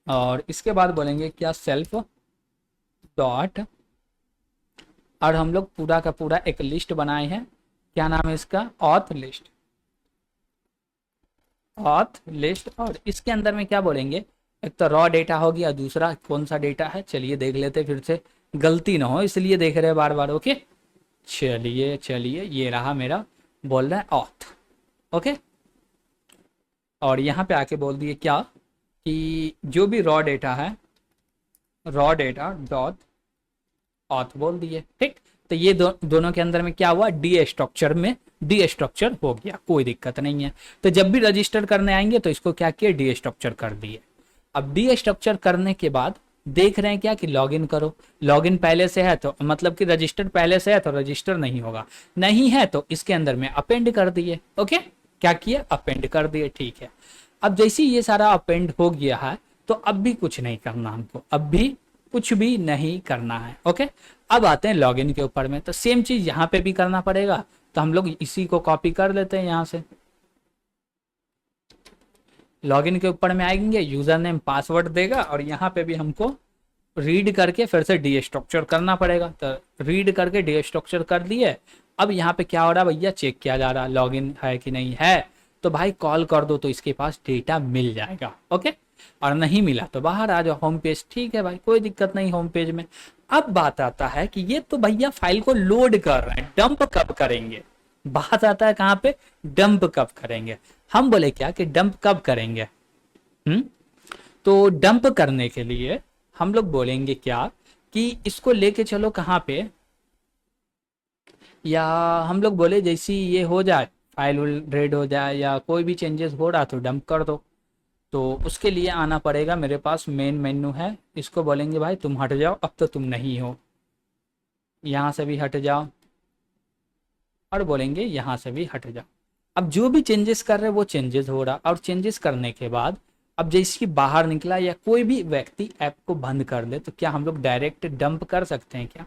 और इसके बाद बोलेंगे क्या, सेल्फ डॉट, और हम लोग पूरा का पूरा एक लिस्ट बनाए हैं, क्या नाम है इसका, ऑथ लिस्ट, ऑथ लिस्ट। और इसके अंदर में क्या बोलेंगे, एक तो रॉ डेटा हो गया, दूसरा कौन सा डेटा है, चलिए देख लेते फिर से, गलती ना हो इसलिए देख रहे हैं बार बार। ओके, चलिए चलिए, ये रहा मेरा, बोल रहा है ऑथ। ओके, और यहाँ पे आके बोल दिए क्या, कि जो भी रॉ डेटा है, रॉ डेटा डॉट ऑथ बोल दिए। ठीक, तो ये दोनों के अंदर में क्या हुआ, डी स्ट्रक्चर में डी स्ट्रक्चर हो गया, कोई दिक्कत नहीं है। तो जब भी रजिस्टर करने आएंगे तो इसको क्या किया, डी स्ट्रक्चर कर दिए। अब डी स्ट्रक्चर करने के बाद देख रहे हैं क्या, कि लॉगिन करो, लॉगिन पहले से है तो मतलब कि रजिस्टर पहले से है तो रजिस्टर नहीं होगा, नहीं है तो इसके अंदर में अपेंड कर दिए। ओके, क्या किया, अपेंड कर दिए। ठीक है, अब जैसे ये सारा अपेंड हो गया है तो अब भी कुछ नहीं करना हमको, अब भी कुछ भी नहीं करना है। ओके, अब आते हैं लॉगिन के ऊपर में, तो सेम चीज यहाँ पे भी करना पड़ेगा, तो हम लोग इसी को कॉपी कर लेते हैं यहाँ से। लॉगिन के ऊपर में आएंगे, यूजर नेम पासवर्ड देगा, और यहाँ पे भी हमको रीड करके फिर से डी स्ट्रक्चर करना पड़ेगा, तो रीड करके डी स्ट्रक्चर कर दिए। अब यहाँ पे क्या हो रहा है भैया, चेक किया जा रहा है लॉगिन है कि नहीं है, तो भाई कॉल कर दो तो इसके पास डेटा मिल जाएगा। ओके, और नहीं मिला तो बाहर आ जाओ होम पेज। ठीक है भाई, कोई दिक्कत नहीं होम पेज में। अब बात आता है कि ये तो भैया फाइल को लोड कर रहे हैं, डंप कब करेंगे, बात आता है कहाँ पे, डंप कब करेंगे। हम बोले क्या कि डंप कब करेंगे, तो डंप करने के लिए हम लोग बोलेंगे क्या, कि इसको लेके चलो कहाँ पे, या हम लोग बोले जैसी ये हो जाए, फाइल रेड हो जाए या कोई भी चेंजेस हो रहा तो डंप कर दो। तो उसके लिए आना पड़ेगा, मेरे पास मेन मेन्यू है, इसको बोलेंगे भाई तुम हट जाओ, अब तो तुम नहीं हो, यहाँ से भी हट जाओ, और बोलेंगे यहाँ से भी हट जाओ। अब जो भी चेंजेस कर रहे हैं वो चेंजेस हो रहा, और चेंजेस करने के बाद अब जैसे कि बाहर निकला या कोई भी व्यक्ति ऐप को बंद कर दे, तो क्या हम लोग डायरेक्ट डंप कर सकते हैं क्या,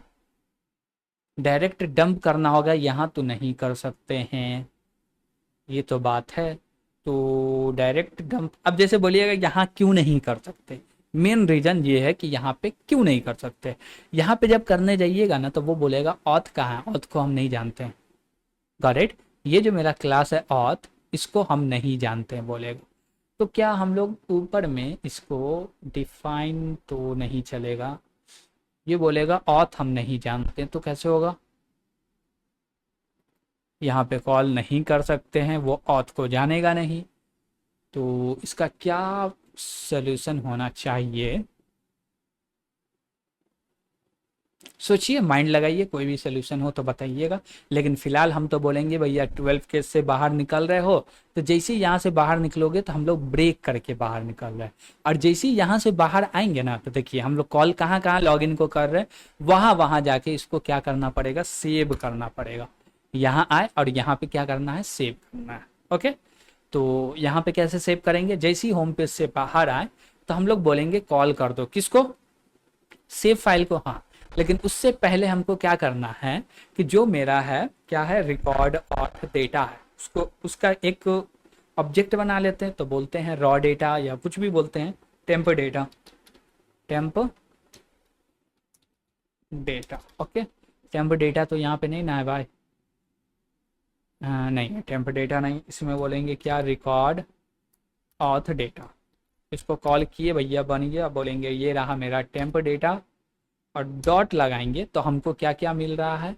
डायरेक्ट डंप करना होगा, यहाँ तो नहीं कर सकते हैं, ये तो बात है। तो डायरेक्ट डंप, अब जैसे बोलिएगा यहाँ क्यों नहीं कर सकते, मेन रीजन ये है कि यहाँ पे क्यों नहीं कर सकते। यहाँ पे जब करने जाइएगा ना तो वो बोलेगा ऑथ कहाँ है, ऑथ को हम नहीं जानते हैं, गॉट इट, ये जो मेरा क्लास है ऑथ, इसको हम नहीं जानते हैं बोलेगा। तो क्या हम लोग ऊपर में इसको डिफाइन तो नहीं चलेगा, ये बोलेगा ऑथ हम नहीं जानते, तो कैसे होगा, यहाँ पे कॉल नहीं कर सकते हैं, वो ऑथ को जानेगा नहीं। तो इसका क्या सॉल्यूशन होना चाहिए, सोचिए, माइंड लगाइए, कोई भी सोल्यूशन हो तो बताइएगा। लेकिन फिलहाल हम तो बोलेंगे भैया 12 केस से बाहर निकल रहे हो, तो जैसे ही यहाँ से बाहर निकलोगे तो हम लोग ब्रेक करके बाहर निकल रहे हैं, और जैसे ही यहाँ से बाहर आएंगे ना तो देखिए हम लोग कॉल कहाँ कहाँ लॉगिन को कर रहे हैं, वहाँ वहाँ जाके इसको क्या करना पड़ेगा, सेव करना पड़ेगा। यहाँ आए और यहाँ पे क्या करना है, सेव करना है। ओके, तो यहाँ पे कैसे सेव करेंगे, जैसे ही होम पेज से बाहर आए तो हम लोग बोलेंगे कॉल कर दो किसको, सेव फाइल को। हाँ, लेकिन उससे पहले हमको क्या करना है, कि जो मेरा है क्या है, रिकॉर्ड ऑथ डेटा है, उसको उसका एक ऑब्जेक्ट बना लेते हैं, तो बोलते हैं रॉ डेटा या कुछ भी बोलते हैं, temp data, temp data. Okay, temp data तो यहाँ पे नहीं ना है भाई, नहीं टेम्प डेटा नहीं, इसमें बोलेंगे क्या, रिकॉर्ड ऑथ डेटा। इसको कॉल किए भैया, बन गया, बोलेंगे ये रहा मेरा टेम्प डेटा, और डॉट लगाएंगे तो हमको क्या क्या मिल रहा है,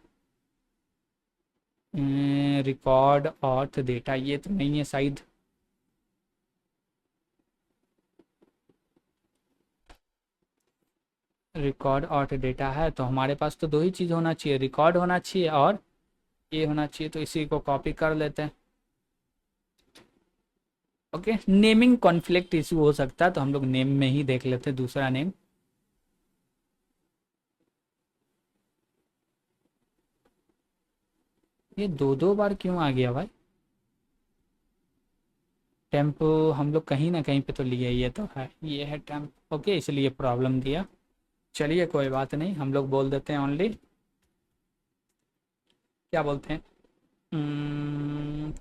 रिकॉर्ड ऑथ डेटा, ये तो नहीं है शायद, रिकॉर्ड ऑथ डेटा है, तो हमारे पास तो दो ही चीज़ होना चाहिए, रिकॉर्ड होना चाहिए और ये होना चाहिए, तो इसी को कॉपी कर लेते हैं। ओके, नेमिंग कॉन्फ्लिक्ट इशू हो सकता है, तो हम लोग नेम में ही देख लेते हैं दूसरा नेम। ये दो दो बार क्यों आ गया भाई, टेम्पो हम लोग कहीं ना कहीं पे तो लिए, ये तो है, ये है टेम्प। ओके, इसलिए प्रॉब्लम दिया, चलिए कोई बात नहीं, हम लोग बोल देते हैं ओनली, क्या बोलते हैं,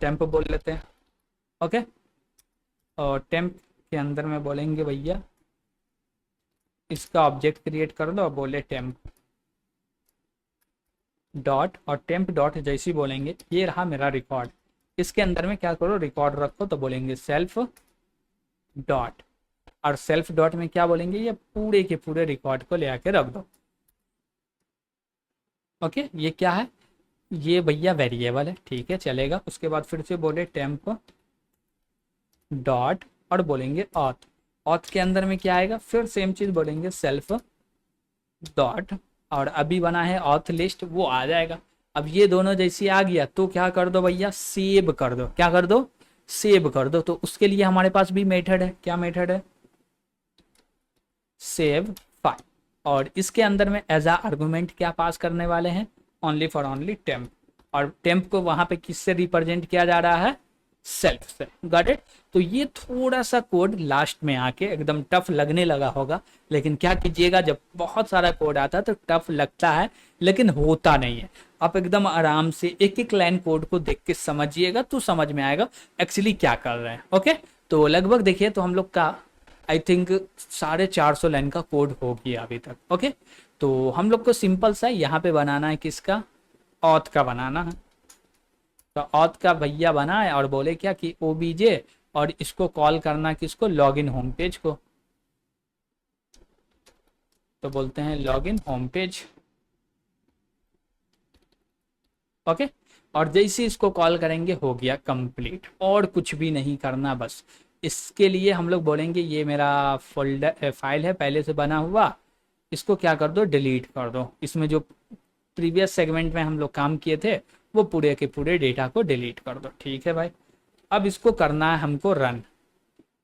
टेम्प बोल लेते हैं। ओके, और टेम्प के अंदर में बोलेंगे भैया इसका ऑब्जेक्ट क्रिएट कर दो और बोले टेम्प डॉट, और टेम्प डॉट जैसे ही बोलेंगे ये रहा मेरा रिकॉर्ड, इसके अंदर में क्या करो रिकॉर्ड रखो, तो बोलेंगे सेल्फ डॉट, और सेल्फ डॉट में क्या बोलेंगे ये पूरे के पूरे रिकॉर्ड को ले आके रख दो। ओके, ये क्या है, ये भैया वेरिएबल है, ठीक है चलेगा। उसके बाद फिर से बोले टेम्प डॉट और बोलेंगे ऑथ, ऑथ के अंदर में क्या आएगा, फिर सेम चीज बोलेंगे सेल्फ डॉट, और अभी बना है ऑथ लिस्ट वो आ जाएगा। अब ये दोनों जैसे आ गया तो क्या कर दो भैया सेव कर दो, क्या कर दो सेव कर दो। तो उसके लिए हमारे पास भी मेथड है, क्या मेथड है सेव फाइल, और इसके अंदर में एज आ आर्गुमेंट क्या पास करने वाले हैं ओनली फॉर ओनली टेम्प, और टेम्प को वहां पे किससे रिप्रेजेंट किया जा रहा है सेल्फ से। Got it. तो ये थोड़ा सा कोड लास्ट में आके एकदम टफ लगने लगा होगा, लेकिन क्या कीजिएगा जब बहुत सारा कोड आता है तो टफ लगता है लेकिन होता नहीं है। आप एकदम आराम से एक एक लाइन कोड को देख के समझिएगा तो समझ में आएगा एक्चुअली क्या कर रहे हैं। ओके, तो लगभग देखिए तो हम लोग का आई थिंक 450 लाइन का कोड हो गया अभी तक। ओके, तो हम लोग को सिंपल सा यहाँ पे बनाना है किसका ऑथ का बनाना है, तो ऑथ का भैया बना है और बोले क्या कि ओबीजे, और इसको कॉल करना किसको लॉगिन होम पेज को, तो बोलते हैं लॉगिन होम पेज। ओके, और जैसे इसको कॉल करेंगे हो गया कंप्लीट, और कुछ भी नहीं करना। बस इसके लिए हम लोग बोलेंगे ये मेरा फोल्डर फाइल है पहले से बना हुआ, इसको क्या कर दो डिलीट कर दो, इसमें जो प्रीवियस सेगमेंट में हम लोग काम किए थे वो पूरे के पूरे डेटा को डिलीट कर दो। ठीक है भाई, अब इसको करना है हमको रन,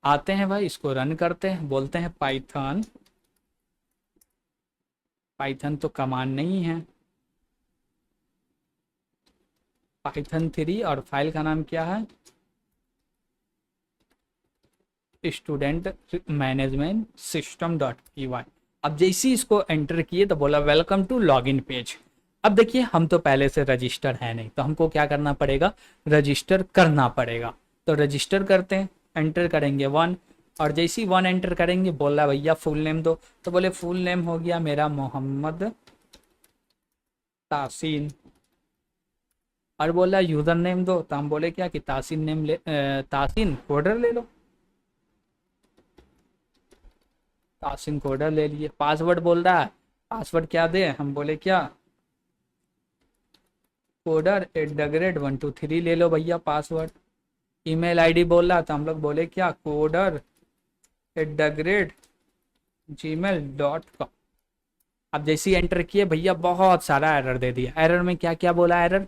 आते हैं भाई इसको रन करते हैं, बोलते हैं पाइथन, पाइथन तो कमांड नहीं है, पाइथन 3, और फाइल का नाम क्या है student management system dot P Y. अब जैसे ही इसको एंटर किए तो बोला वेलकम टू लॉगिन पेज। अब देखिए हम तो पहले से रजिस्टर है नहीं, तो हमको क्या करना पड़ेगा रजिस्टर करना पड़ेगा, तो रजिस्टर करते हैं, एंटर करेंगे 1, और जैसे ही 1 एंटर करेंगे बोला भैया फुल नेम दो, तो बोले फुल नेम हो गया मेरा मोहम्मद तासीन, और बोला यूजर नेम दो, तो हम बोले क्या कि तासीन नेम ले तासीन कोडर ले लो, तासीन कोडर ले लिए। पासवर्ड बोल रहा है, पासवर्ड क्या दे, हम बोले क्या कोडर @123 ले लो भैया पासवर्ड। ईमेल आईडी बोल रहा था, हम लोग बोले क्या कोडर @gmail.com। अब जैसे ही एंटर किए भैया बहुत सारा एरर दे दिया। एरर में क्या क्या बोला एरर,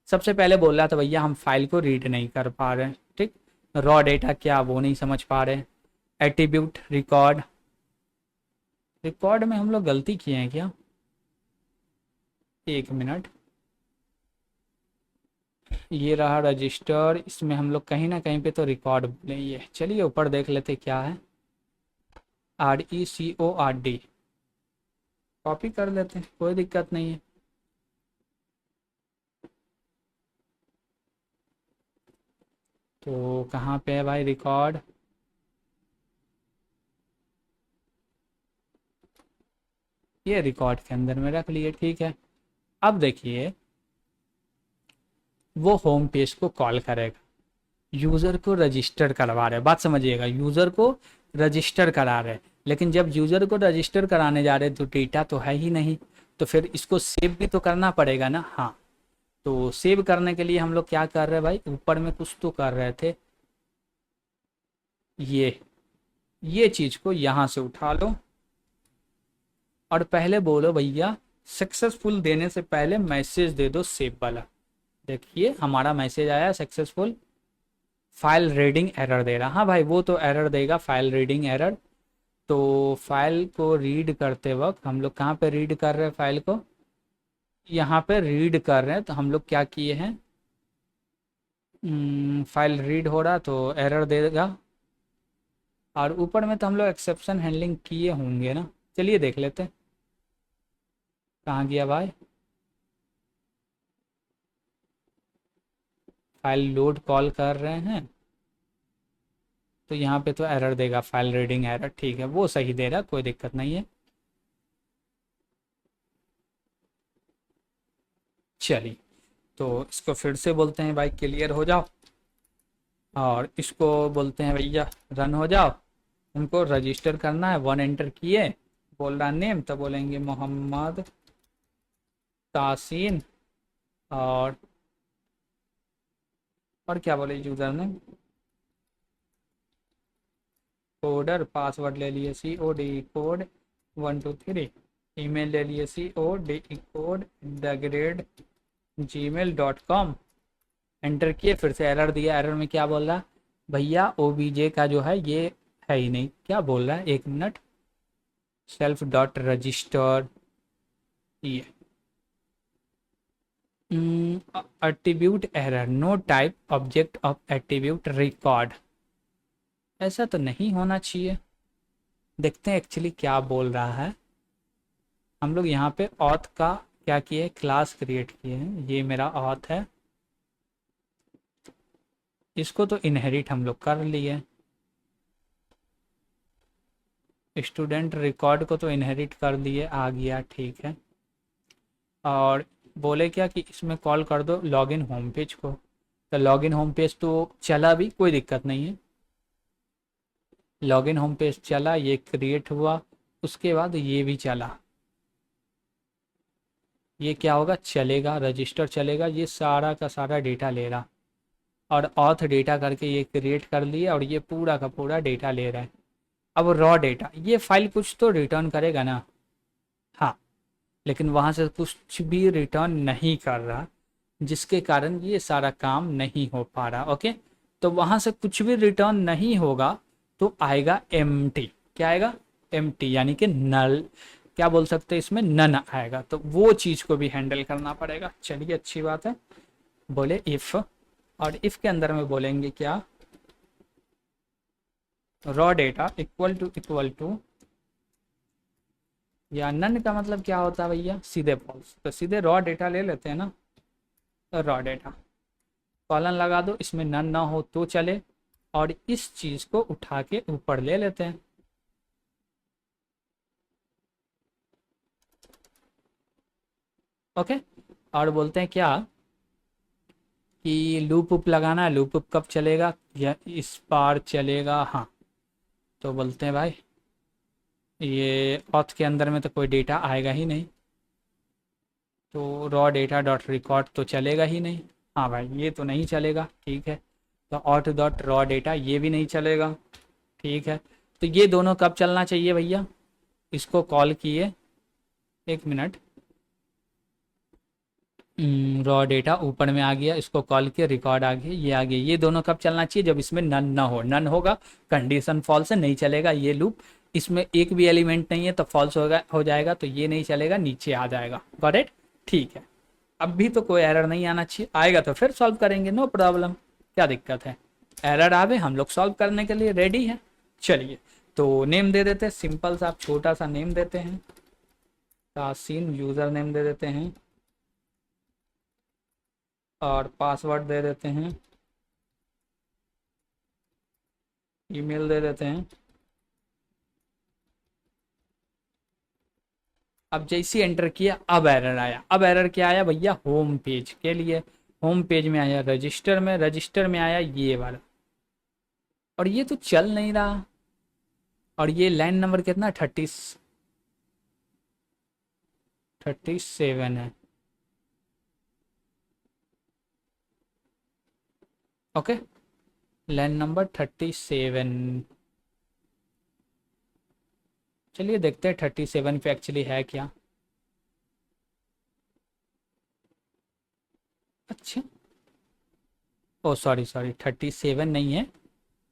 सबसे पहले बोल रहा था भैया हम फाइल को रीड नहीं कर पा रहे हैं, ठीक, रॉ डेटा क्या वो नहीं समझ पा रहे, एट्रीब्यूट रिकॉर्ड, रिकॉर्ड में हम लोग गलती किए हैं क्या, एक मिनट, ये रहा रजिस्टर, इसमें हम लोग कहीं ना कहीं पे तो रिकॉर्ड बोले, ये चलिए ऊपर देख लेते क्या है, RECORD, कॉपी कर लेते हैं कोई दिक्कत नहीं है। तो कहाँ पे है भाई रिकॉर्ड, ये रिकॉर्ड के अंदर में रख लिए, ठीक है। अब देखिए वो होम पेज को कॉल करेगा, यूज़र को रजिस्टर करवा रहे, बात समझिएगा, यूज़र को रजिस्टर करा रहे, लेकिन जब यूज़र को रजिस्टर कराने जा रहे तो डेटा तो है ही नहीं, तो फिर इसको सेव भी तो करना पड़ेगा ना। हाँ, तो सेव करने के लिए हम लोग क्या कर रहे हैं भाई, ऊपर में कुछ तो कर रहे थे, ये चीज़ को यहाँ से उठा लो, और पहले बोलो भैया सक्सेसफुल देने से पहले मैसेज दे दो सेव वाला। देखिए हमारा मैसेज आया सक्सेसफुल, फाइल रीडिंग एरर दे रहा, हाँ भाई वो तो एरर देगा फाइल रीडिंग एरर। तो फाइल को रीड करते वक्त हम लोग कहाँ पे रीड कर रहे हैं फाइल को, यहाँ पे रीड कर रहे हैं, तो हम लोग क्या किए हैं फाइल रीड हो रहा तो एरर देगा, और ऊपर में तो हम लोग एक्सेप्शन हैंडलिंग किए होंगे ना, चलिए देख लेते हैं कहाँ गया भाई, फाइल लोड कॉल कर रहे हैं तो यहाँ पे तो एरर देगा, फाइल रीडिंग एरर। ठीक है, वो सही दे रहा, कोई दिक्कत नहीं है। चलिए, तो इसको फिर से बोलते हैं भाई क्लियर हो जाओ, और इसको बोलते हैं भैया रन हो जाओ। उनको रजिस्टर करना है, वन एंटर किए, बोल रहा नेम, तो बोलेंगे मोहम्मद तासीन, और क्या बोले यूज़र नेम, कोडर, पासवर्ड ले लिए COD कोड 123, ईमेल ले लिए COD कोड @gmail.com, एंटर किए, फिर से एरर दिया। एरर में क्या बोल रहा है भैया, OBJ का जो है ये है ही नहीं। क्या बोल रहा है, एक मिनट, सेल्फ डॉट रजिस्टर, ये attribute error, no type object of attribute record. ऐसा तो नहीं होना चाहिए। देखते हैं एक्चुअली क्या बोल रहा है। हम लोग यहाँ पे ऑथ का क्या किए, क्लास क्रिएट किए हैं, ये मेरा ऑथ है, इसको तो इनहेरिट हम लोग कर लिए। स्टूडेंट रिकॉर्ड को तो इनहेरिट कर दिए, आ गया, ठीक है। और बोले क्या कि इसमें कॉल कर दो लॉगिन होम पेज को, तो लॉगिन होम पेज तो चला भी, कोई दिक्कत नहीं है। लॉगिन होम पेज चला, ये क्रिएट हुआ, उसके बाद ये भी चला। ये क्या होगा, चलेगा, रजिस्टर चलेगा, ये सारा का सारा डेटा ले रहा, और ऑथ डेटा करके ये क्रिएट कर लिए, और ये पूरा का पूरा डेटा ले रहा है। अब रॉ डेटा, ये फाइल कुछ तो रिटर्न करेगा ना, हाँ, लेकिन वहाँ से कुछ भी रिटर्न नहीं कर रहा, जिसके कारण ये सारा काम नहीं हो पा रहा। ओके, तो वहाँ से कुछ भी रिटर्न नहीं होगा तो आएगा एम्प्टी। क्या आएगा, एम्प्टी, यानी कि नल, क्या बोल सकते हैं इसमें, नन आएगा। तो वो चीज़ को भी हैंडल करना पड़ेगा। चलिए, अच्छी बात है। बोले इफ़, और इफ़ के अंदर में बोलेंगे क्या, रॉ डेटा इक्वल टू, या नन का मतलब क्या होता है भैया, सीधे फॉल्स, तो सीधे रॉ डेटा ले लेते हैं ना, तो रॉ डेटा कॉलन लगा दो, इसमें नन ना हो तो चले, और इस चीज़ को उठा के ऊपर ले लेते हैं। ओके, और बोलते हैं क्या कि लूप उप लगाना है, लूप उप कब चलेगा, या इस बार चलेगा, हाँ। तो बोलते हैं भाई ये ऑथ के अंदर में तो कोई डेटा आएगा ही नहीं, तो रॉ डेटा डॉट रिकॉर्ड तो चलेगा ही नहीं। हाँ भाई, ये तो नहीं चलेगा, ठीक है। तो ऑथ डॉट रॉ डेटा ये भी नहीं चलेगा, ठीक है। तो ये दोनों कब चलना चाहिए भैया, इसको कॉल किए, एक मिनट, रॉ डेटा ऊपर में आ गया, इसको कॉल किया, रिकॉर्ड आ गया, ये आ गया। ये दोनों कब चलना चाहिए, जब इसमें नन ना हो, नन होगा कंडीशन फॉल्स है, नहीं चलेगा ये लूप। इसमें एक भी एलिमेंट नहीं है तो फॉल्स होगा, हो जाएगा, तो ये नहीं चलेगा, नीचे आ जाएगा। गॉट इट, ठीक है। अब भी तो कोई एरर नहीं आना चाहिए, आएगा तो फिर सॉल्व करेंगे, नो प्रॉब्लम, क्या दिक्कत है। एरर आवे, हम लोग सॉल्व करने के लिए रेडी हैं। चलिए, तो नेम दे देते हैं, सिंपल सा छोटा सा नेम देते हैं, तासीन यूज़र नेम दे देते हैं, और पासवर्ड दे देते हैं, ईमेल दे देते हैं। अब जैसे एंटर किया, अब एरर आया। अब एरर क्या आया भैया, होम पेज के लिए, होम पेज में आया, रजिस्टर में, रजिस्टर में आया ये वाला, और ये तो चल नहीं रहा। और ये लाइन नंबर कितना, 37 है। Okay, line number 37। चलिए देखते हैं 37 पे एक्चुअली है क्या। अच्छा, ओ सॉरी सॉरी, 37 नहीं है,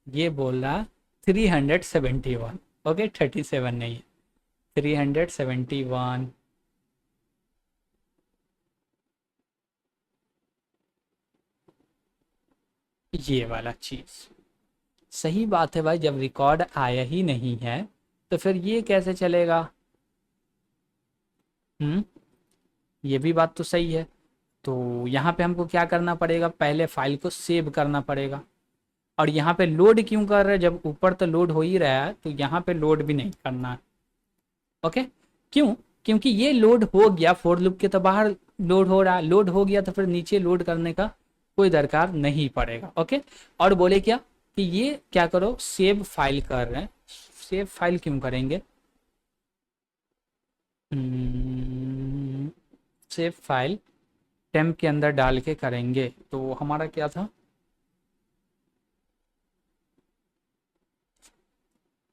ये बोल रहा 371। ओके, 37 नहीं है, 371। ये वाला चीज़ सही बात है भाई, जब रिकॉर्ड आया ही नहीं है तो फिर ये कैसे चलेगा। हम्म, ये भी बात तो सही है। तो यहाँ पे हमको क्या करना पड़ेगा, पहले फाइल को सेव करना पड़ेगा। और यहाँ पे लोड क्यों कर रहे हैं, जब ऊपर तो लोड हो ही रहा है तो यहाँ पे लोड भी नहीं करना है। ओके, क्यों? क्योंकि ये लोड हो गया, फोर लूप के तो बाहर लोड हो रहा है, लोड हो गया तो फिर नीचे लोड करने का कोई दरकार नहीं पड़ेगा। ओके, और बोले क्या कि ये क्या करो, सेव फाइल कर रहे हैं। सेव फाइल क्यों करेंगे, सेव फाइल टेम्प के अंदर डाल के करेंगे। तो हमारा क्या था,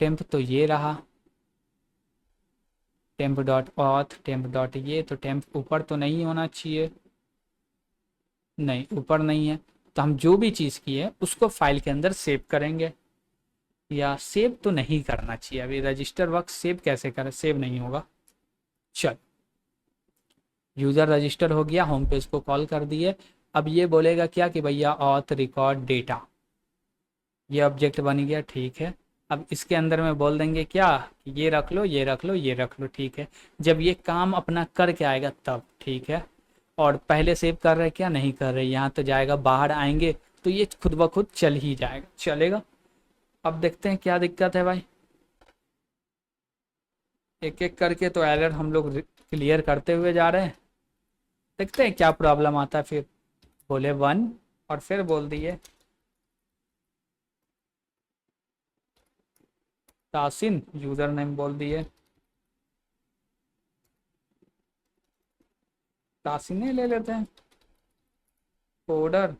टेम्प तो ये रहा, temp dot auth, temp dot ये, तो टेम्प ऊपर तो नहीं होना चाहिए, नहीं ऊपर नहीं है। तो हम जो भी चीज़ की है उसको फाइल के अंदर सेव करेंगे, या सेव तो नहीं करना चाहिए, अभी रजिस्टर वर्क सेव कैसे करें, सेव नहीं होगा। चल, यूज़र रजिस्टर हो गया, होम पेज को कॉल कर दिए। अब ये बोलेगा क्या कि भैया ऑथ रिकॉर्ड डेटा, ये ऑब्जेक्ट बन गया, ठीक है। अब इसके अंदर में बोल देंगे क्या, ये रख लो, ये रख लो, ये रख लो, ठीक है। जब ये काम अपना करके आएगा तब, ठीक है। और पहले सेव कर रहे क्या, नहीं कर रहे, यहाँ तो जाएगा, बाहर आएंगे तो ये खुद ब खुद चल ही जाएगा, चलेगा। अब देखते हैं क्या दिक्कत है भाई, एक एक करके तो एरर हम लोग क्लियर करते हुए जा रहे हैं, देखते हैं क्या प्रॉब्लम आता है। फिर बोले वन, और फिर बोल दिए तासिन, यूजर नेम बोल दिए तासिन ही ले लेते हैं, कोडर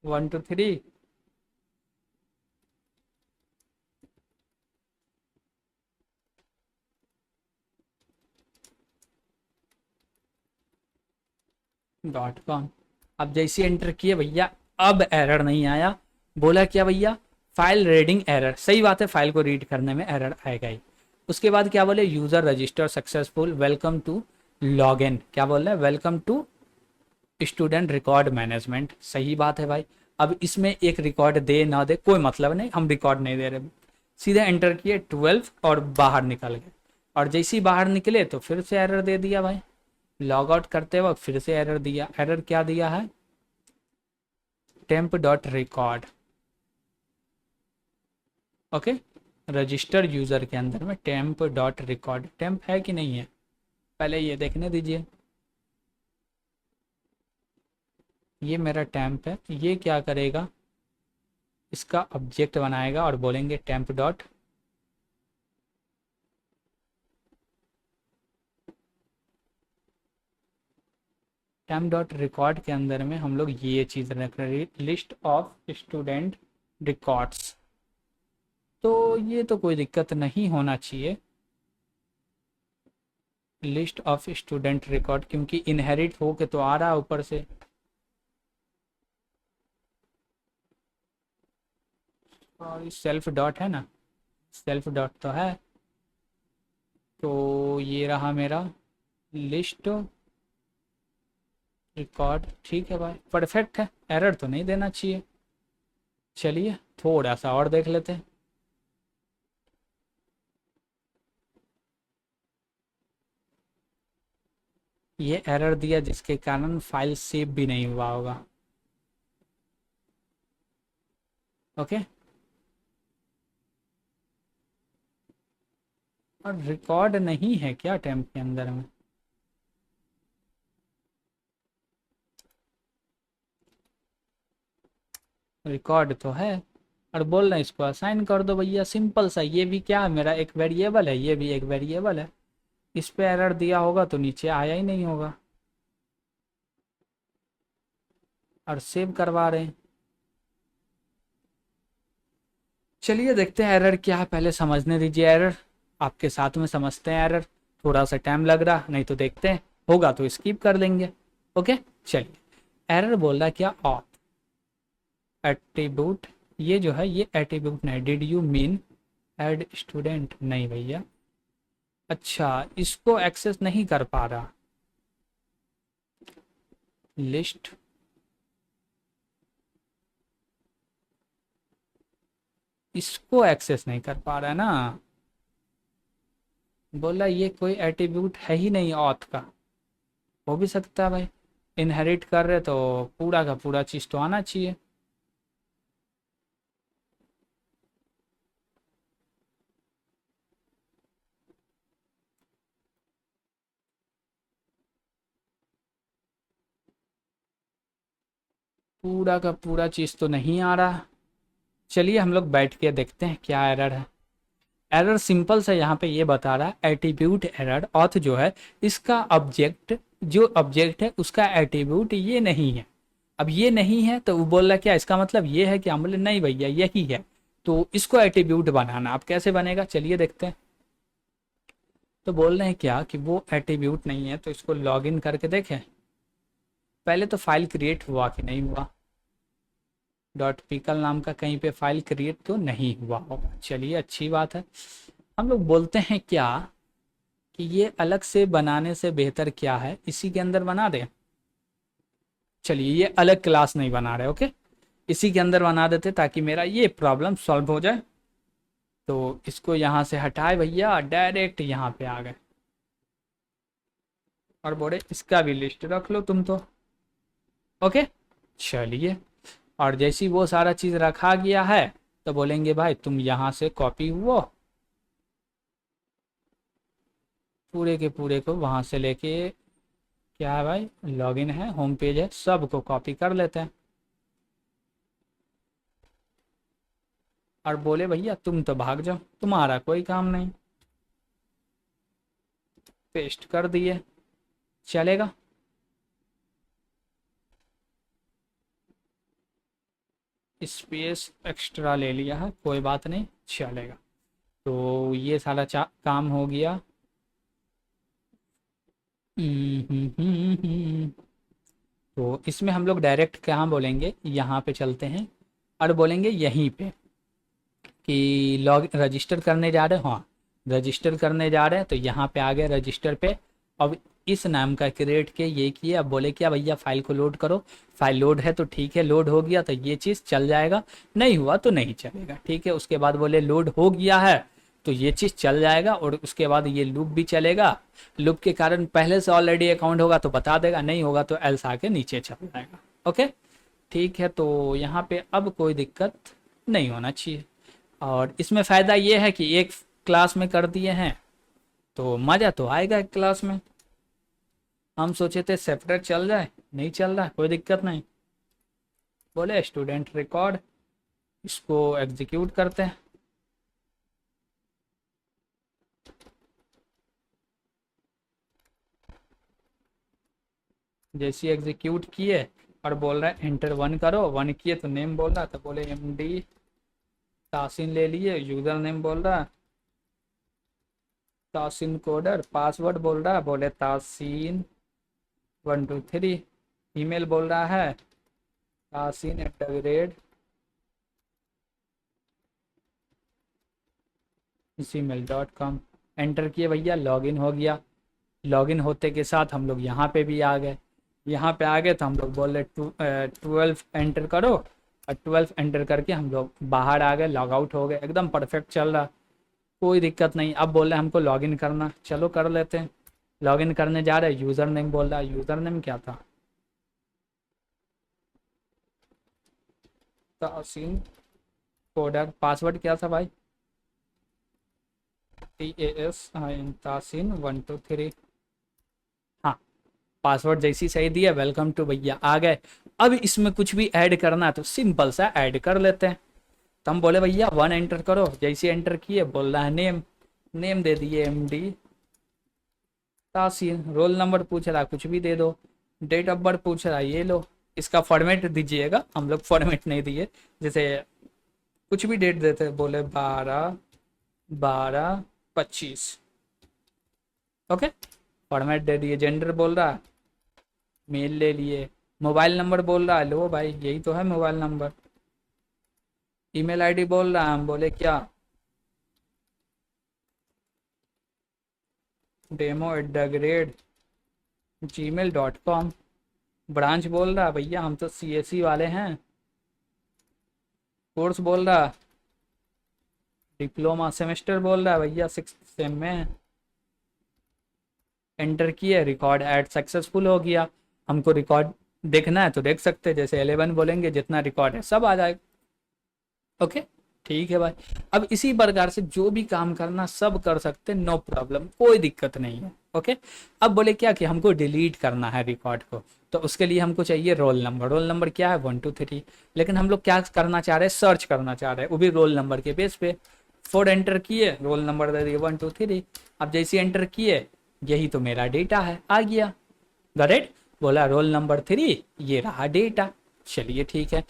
1 2 3, .com। अब जैसे एंटर किए भैया, अब एरर नहीं आया। बोला क्या भैया, फाइल रीडिंग एरर, सही बात है, फाइल को रीड करने में एरर आएगा ही। उसके बाद क्या बोले, user register successful, welcome to log in, क्या बोल रहे हैं, welcome to student record management, सही बात है भाई। अब इसमें एक रिकॉर्ड दे ना दे कोई मतलब नहीं, हम रिकॉर्ड नहीं दे रहे, सीधे एंटर किए 12 और बाहर निकल गए। और जैसे ही बाहर निकले तो फिर से एरर दे दिया भाई, लॉग आउट करते वक्त फिर से एरर दिया। एरर क्या दिया है, temp dot record. Okay, register user के अंदर में टेम्प डॉट रिकॉर्ड, टेम्प है कि नहीं है पहले ये देखने दीजिए। ये मेरा टेम्प है, ये क्या करेगा, इसका ऑब्जेक्ट बनाएगा और बोलेंगे temp dot temp dot record के अंदर में हम लोग ये चीज़ रख रहे हैं, लिस्ट ऑफ स्टूडेंट रिकॉर्ड्स। तो ये तो कोई दिक्कत नहीं होना चाहिए, लिस्ट ऑफ स्टूडेंट रिकॉर्ड, क्योंकि इनहेरिट हो के तो आ रहा है ऊपर से। और सेल्फ डॉट है ना, सेल्फ डॉट तो है। तो ये रहा मेरा लिस्ट रिकॉर्ड, ठीक है भाई, परफेक्ट है, एरर तो नहीं देना चाहिए। चलिए थोड़ा सा और देख लेते हैं। ये एरर दिया जिसके कारण फाइल सेव भी नहीं हुआ होगा। ओके, और रिकॉर्ड नहीं है क्या टेम्प के अंदर में, रिकॉर्ड तो है। और बोल रहे हैं इसको असाइन कर दो भैया, सिंपल सा, ये भी क्या है, मेरा एक वेरिएबल है, ये भी एक वेरिएबल है। इस पे एरर दिया होगा तो नीचे आया ही नहीं होगा। और सेव करवा रहे हैं, चलिए देखते हैं एरर क्या है, पहले समझने दीजिए एरर, आपके साथ में समझते हैं एरर। थोड़ा सा टाइम लग रहा, नहीं तो देखते हैं, होगा तो स्किप कर देंगे। ओके, चलिए। एरर बोल रहा है क्या, ऑथ एट्रीब्यूट, ये जो है ये एट्रीब्यूट नहीं, did you mean add student, नहीं भैया। अच्छा, इसको एक्सेस नहीं कर पा रहा, लिस्ट, इसको एक्सेस नहीं कर पा रहा है ना, बोला ये कोई एट्रीब्यूट है ही नहीं ऑथ का। हो भी सकता है भाई, इनहेरिट कर रहे तो पूरा का पूरा चीज़ तो आना चाहिए। पूरा का पूरा चीज़ तो नहीं आ रहा। चलिए हम लोग बैठ के देखते हैं क्या एरर है। एरर सिंपल सा यहाँ पे ये बता रहा है एट्रीब्यूट एरर, ऑथ जो है इसका ऑब्जेक्ट, जो ऑब्जेक्ट है उसका एट्रीब्यूट ये नहीं है। अब ये नहीं है तो वो बोल रहा है क्या, इसका मतलब ये है कि हम बोले नहीं भैया यही है, तो इसको एट्रीब्यूट बनाना। अब कैसे बनेगा चलिए देखते हैं। तो बोल रहे हैं क्या कि वो एट्रीब्यूट नहीं है, तो इसको लॉगिन करके देखें। पहले तो फाइल क्रिएट हुआ कि नहीं हुआ, डॉट पिकल नाम का कहीं पे फाइल क्रिएट तो नहीं हुआ होगा। चलिए अच्छी बात है। हम लोग बोलते हैं क्या कि ये अलग से बनाने से बेहतर क्या है, इसी के अंदर बना दें। चलिए ये अलग क्लास नहीं बना रहे, ओके, इसी के अंदर बना देते ताकि मेरा ये प्रॉब्लम सॉल्व हो जाए। तो इसको यहाँ से हटाए भैया, डायरेक्ट यहाँ पे आ गए और बोले इसका भी लिस्ट रख लो तुम तो, ओके। चलिए, और जैसी वो सारा चीज़ रखा गया है तो बोलेंगे भाई तुम यहाँ से कॉपी हुआ, पूरे के पूरे को वहाँ से लेके, क्या है भाई, लॉगिन है, होम पेज है, सब को कॉपी कर लेते हैं। और बोले भैया तुम तो भाग जाओ, तुम्हारा कोई काम नहीं, पेस्ट कर दिए, चलेगा। स्पेस एक्स्ट्रा ले लिया है, कोई बात नहीं, चलेगा। तो ये सारा काम हो गया। हम्म। तो इसमें हम लोग डायरेक्ट कहाँ बोलेंगे, यहाँ पे चलते हैं और बोलेंगे यहीं पे कि लॉग रजिस्टर करने जा रहे हैं, हाँ रजिस्टर करने जा रहे हैं, तो यहाँ पे आ गए रजिस्टर पे। अब इस नाम का क्रिएट के ये किए, अब बोले क्या भैया फाइल को लोड करो। फाइल लोड है तो ठीक है, लोड हो गया तो ये चीज़ चल जाएगा, नहीं हुआ तो नहीं चलेगा, ठीक है। उसके बाद बोले लोड हो गया है तो ये चीज़ चल जाएगा, और उसके बाद ये लूप भी चलेगा। लूप के कारण पहले से ऑलरेडी अकाउंट होगा तो बता देगा, नहीं होगा तो एल्स आके नीचे चल जाएगा, ओके। ठीक है, तो यहाँ पे अब कोई दिक्कत नहीं होना चाहिए। और इसमें फ़ायदा ये है कि एक क्लास में कर दिए हैं तो मज़ा तो आएगा एक क्लास में। हम सोचे थे सेपरेट चल जाए, नहीं चल रहा, कोई दिक्कत नहीं। बोले स्टूडेंट रिकॉर्ड, इसको एग्जीक्यूट करते हैं। जैसे एग्जीक्यूट किए और बोल रहा है एंटर वन करो, वन किए तो नेम बोल रहा, तो बोले MD तासिन ले लिए, यूज़र नेम बोल रहा तासिन कोडर, पासवर्ड बोल रहा बोले तासिन 123, ईमेल बोल रहा है तासिन@, gmail.com। एंटर किए भैया, लॉगिन हो गया। लॉगिन होते के साथ हम लोग यहाँ पे भी आ गए। यहाँ पे आ गए तो हम लोग बोल रहे 12 एंटर करो, और 12 एंटर करके हम लोग बाहर आ गए, लॉग आउट हो गए, एकदम परफेक्ट चल रहा, कोई दिक्कत नहीं। अब बोल रहे हमको लॉगिन करना, चलो कर लेते हैं। लॉगिन करने जा रहे हैं, यूज़र नेम बोल रहा है, यूज़र नेम क्या था, तासीन कोडर। पासवर्ड क्या था भाई, तासीन 123। हाँ, पासवर्ड जैसी सही दिया, वेलकम टू भैया आ गए। अब इसमें कुछ भी ऐड करना है तो सिंपल सा ऐड कर लेते हैं। तो हम बोले भैया 1 एंटर करो, जैसे एंटर किए बोल रहा है नेम, नेम दे दिए MD तासीन। रोल नंबर पूछ रहा है, कुछ भी दे दो। डेट ऑफ बर्थ पूछ रहा है, ये लो। इसका फॉर्मेट दीजिएगा, हम लोग फॉर्मेट नहीं दिए, जैसे कुछ भी डेट देते, बोले 12/12/25, ओके, फॉर्मेट दे दिए। जेंडर बोल रहा है मेल ले लिए। मोबाइल नंबर बोल रहा है, लो भाई यही तो है मोबाइल नंबर। ईमेल आईडी बोल रहा है, हम बोले क्या, demo@gmail.com। ब्रांच बोल रहा है भैया हम तो CSE वाले हैं। कोर्स बोल रहा डिप्लोमा, सेमेस्टर बोल रहा है भैया 6th सेम में। एंटर किए, रिकॉर्ड ऐड सक्सेसफुल हो गया। हमको रिकॉर्ड देखना है तो देख सकते हैं, जैसे 11 बोलेंगे जितना रिकॉर्ड है सब आ जाएगा। ओके, ठीक है भाई। अब इसी प्रकार से जो भी काम करना सब कर सकते हैं, नो प्रॉब्लम, कोई दिक्कत नहीं है। ओके, अब बोले क्या कि हमको डिलीट करना है रिकॉर्ड को, तो उसके लिए हमको चाहिए रोल नंबर। रोल नंबर क्या है? 1 2 3। लेकिन हम लोग क्या करना चाह रहे हैं? सर्च करना चाह रहे हैं, वो भी रोल नंबर के बेस पे। 4 एंटर किए, रोल नंबर दे दिए 1 2 3। अब जैसे एंटर किए, यही तो मेरा डेटा है, आ गया। करेक्ट, बोला रोल नंबर 3, ये रहा डेटा। चलिए ठीक है।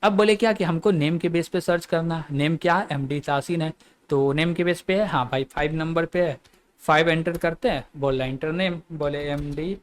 अब बोले क्या कि हमको नेम के बेस पे सर्च करना है। नेम क्या है? एमडी तासीन है, तो नेम के बेस पे है। हाँ भाई 5 नंबर पे है, 5 एंटर करते हैं। बोला एंटर नेम, बोले एमडी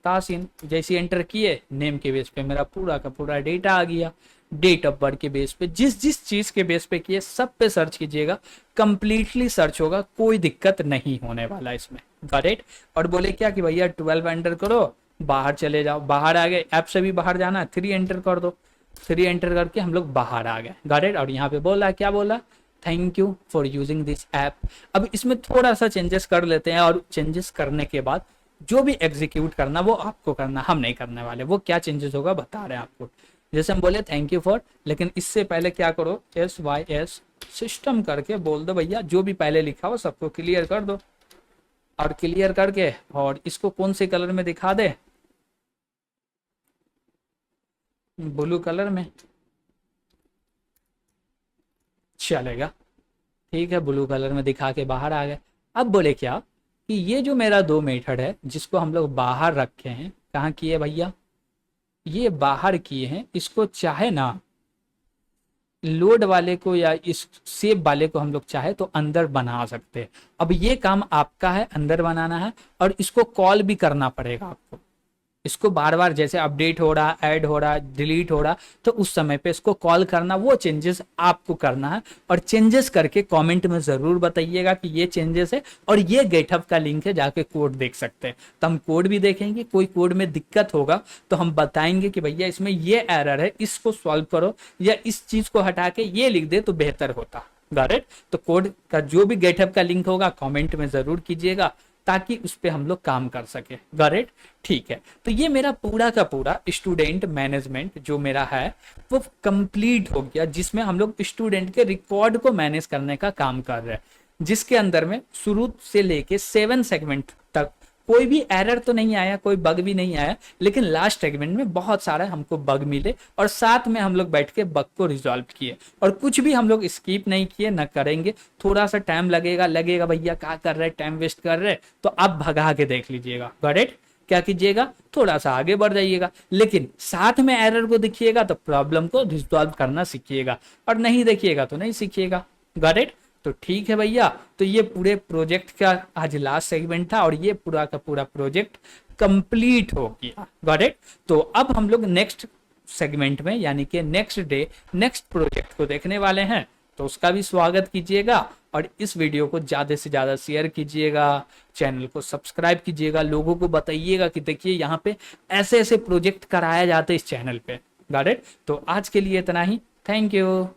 तासीन। जैसे एंटर किए, नेम के बेस पे मेरा पूरा का पूरा डेटा आ गया। डेट ऑफ बर्थ के बेस पे, जिस जिस चीज के बेस पे किए सब पे सर्च कीजिएगा, कंप्लीटली सर्च होगा, कोई दिक्कत नहीं होने वाला इसमें। करेक्ट। और बोले क्या कि भैया 12 एंटर करो, बाहर चले जाओ। बाहर आ गए, ऐप से भी बाहर जाना है, 3 एंटर कर दो। 3 एंटर करके हम लोग बाहर आ गए। करेक्ट। और यहाँ पे बोला क्या? बोला thank you for using this app. अब इसमें थोड़ा सा चेंजेस कर लेते हैं, और चेंजेस करने के बाद जो भी एग्जीक्यूट करना वो आपको करना, हम नहीं करने वाले। वो क्या चेंजेस होगा बता रहे हैं आपको। जैसे हम बोले थैंक यू फॉर, लेकिन इससे पहले क्या करो? SYS सिस्टम करके बोल दो भैया, जो भी पहले लिखा हो सबको क्लियर कर दो। और क्लियर करके, और इसको कौन से कलर में दिखा दे? ब्लू कलर में चलेगा। ठीक है, ब्लू कलर में दिखा के बाहर आ गए। अब बोले क्या कि ये जो मेरा 2 मेथड है जिसको हम लोग बाहर रखे हैं, कहाँ किए भैया? ये बाहर किए हैं। इसको चाहे ना लोड वाले को या इस सेव वाले को हम लोग चाहे तो अंदर बना सकते हैं। अब ये काम आपका है, अंदर बनाना है, और इसको कॉल भी करना पड़ेगा आपको। इसको बार बार जैसे अपडेट हो रहा, ऐड हो रहा, डिलीट हो रहा, तो उस समय पे इसको कॉल करना, वो चेंजेस आपको करना है। और चेंजेस करके कमेंट में जरूर बताइएगा कि ये चेंजेस है, और ये गेटअप का लिंक है, जाके कोड देख सकते हैं। तो हम कोड भी देखेंगे, कोई कोड में दिक्कत होगा तो हम बताएंगे कि भैया इसमें ये एरर है, इसको सॉल्व करो, या इस चीज को हटा के ये लिख दे तो बेहतर होता। Got it? तो कोड का जो भी गेटअप का लिंक होगा कमेंट में जरूर कीजिएगा, ताकि उस पर हम लोग काम कर सके। गॉट? ठीक है। तो ये मेरा पूरा का पूरा स्टूडेंट मैनेजमेंट जो मेरा है वो कंप्लीट हो गया, जिसमें हम लोग स्टूडेंट के रिकॉर्ड को मैनेज करने का काम कर रहे हैं, जिसके अंदर में शुरू से लेके 7 सेगमेंट तक कोई भी एरर तो नहीं आया, कोई बग भी नहीं आया, लेकिन लास्ट सेगमेंट में बहुत सारे हमको बग मिले, और साथ में हम लोग बैठ के बग को रिजॉल्व किए, और कुछ भी हम लोग स्किप नहीं किए, ना करेंगे। थोड़ा सा टाइम लगेगा भैया क्या कर रहे, टाइम वेस्ट कर रहे, तो आप भगा के देख लीजिएगा। Got it? क्या कीजिएगा? थोड़ा सा आगे बढ़ जाइएगा, लेकिन साथ में एरर को देखिएगा तो प्रॉब्लम को रिजॉल्व करना सीखिएगा, और नहीं देखिएगा तो नहीं सीखिएगा। Got it? तो ठीक है भैया, तो ये पूरे प्रोजेक्ट का आज लास्ट सेगमेंट था, और ये पूरा का पूरा प्रोजेक्ट कंप्लीट हो गया। Got it? तो अब हम लोग नेक्स्ट सेगमेंट में, यानी कि नेक्स्ट डे नेक्स्ट प्रोजेक्ट को देखने वाले हैं, तो उसका भी स्वागत कीजिएगा, और इस वीडियो को ज़्यादा से ज़्यादा शेयर कीजिएगा, चैनल को सब्सक्राइब कीजिएगा, लोगों को बताइएगा कि देखिए यहाँ पे ऐसे ऐसे प्रोजेक्ट कराया जाते हैं इस चैनल पे। Got it? तो आज के लिए इतना ही। Thank you.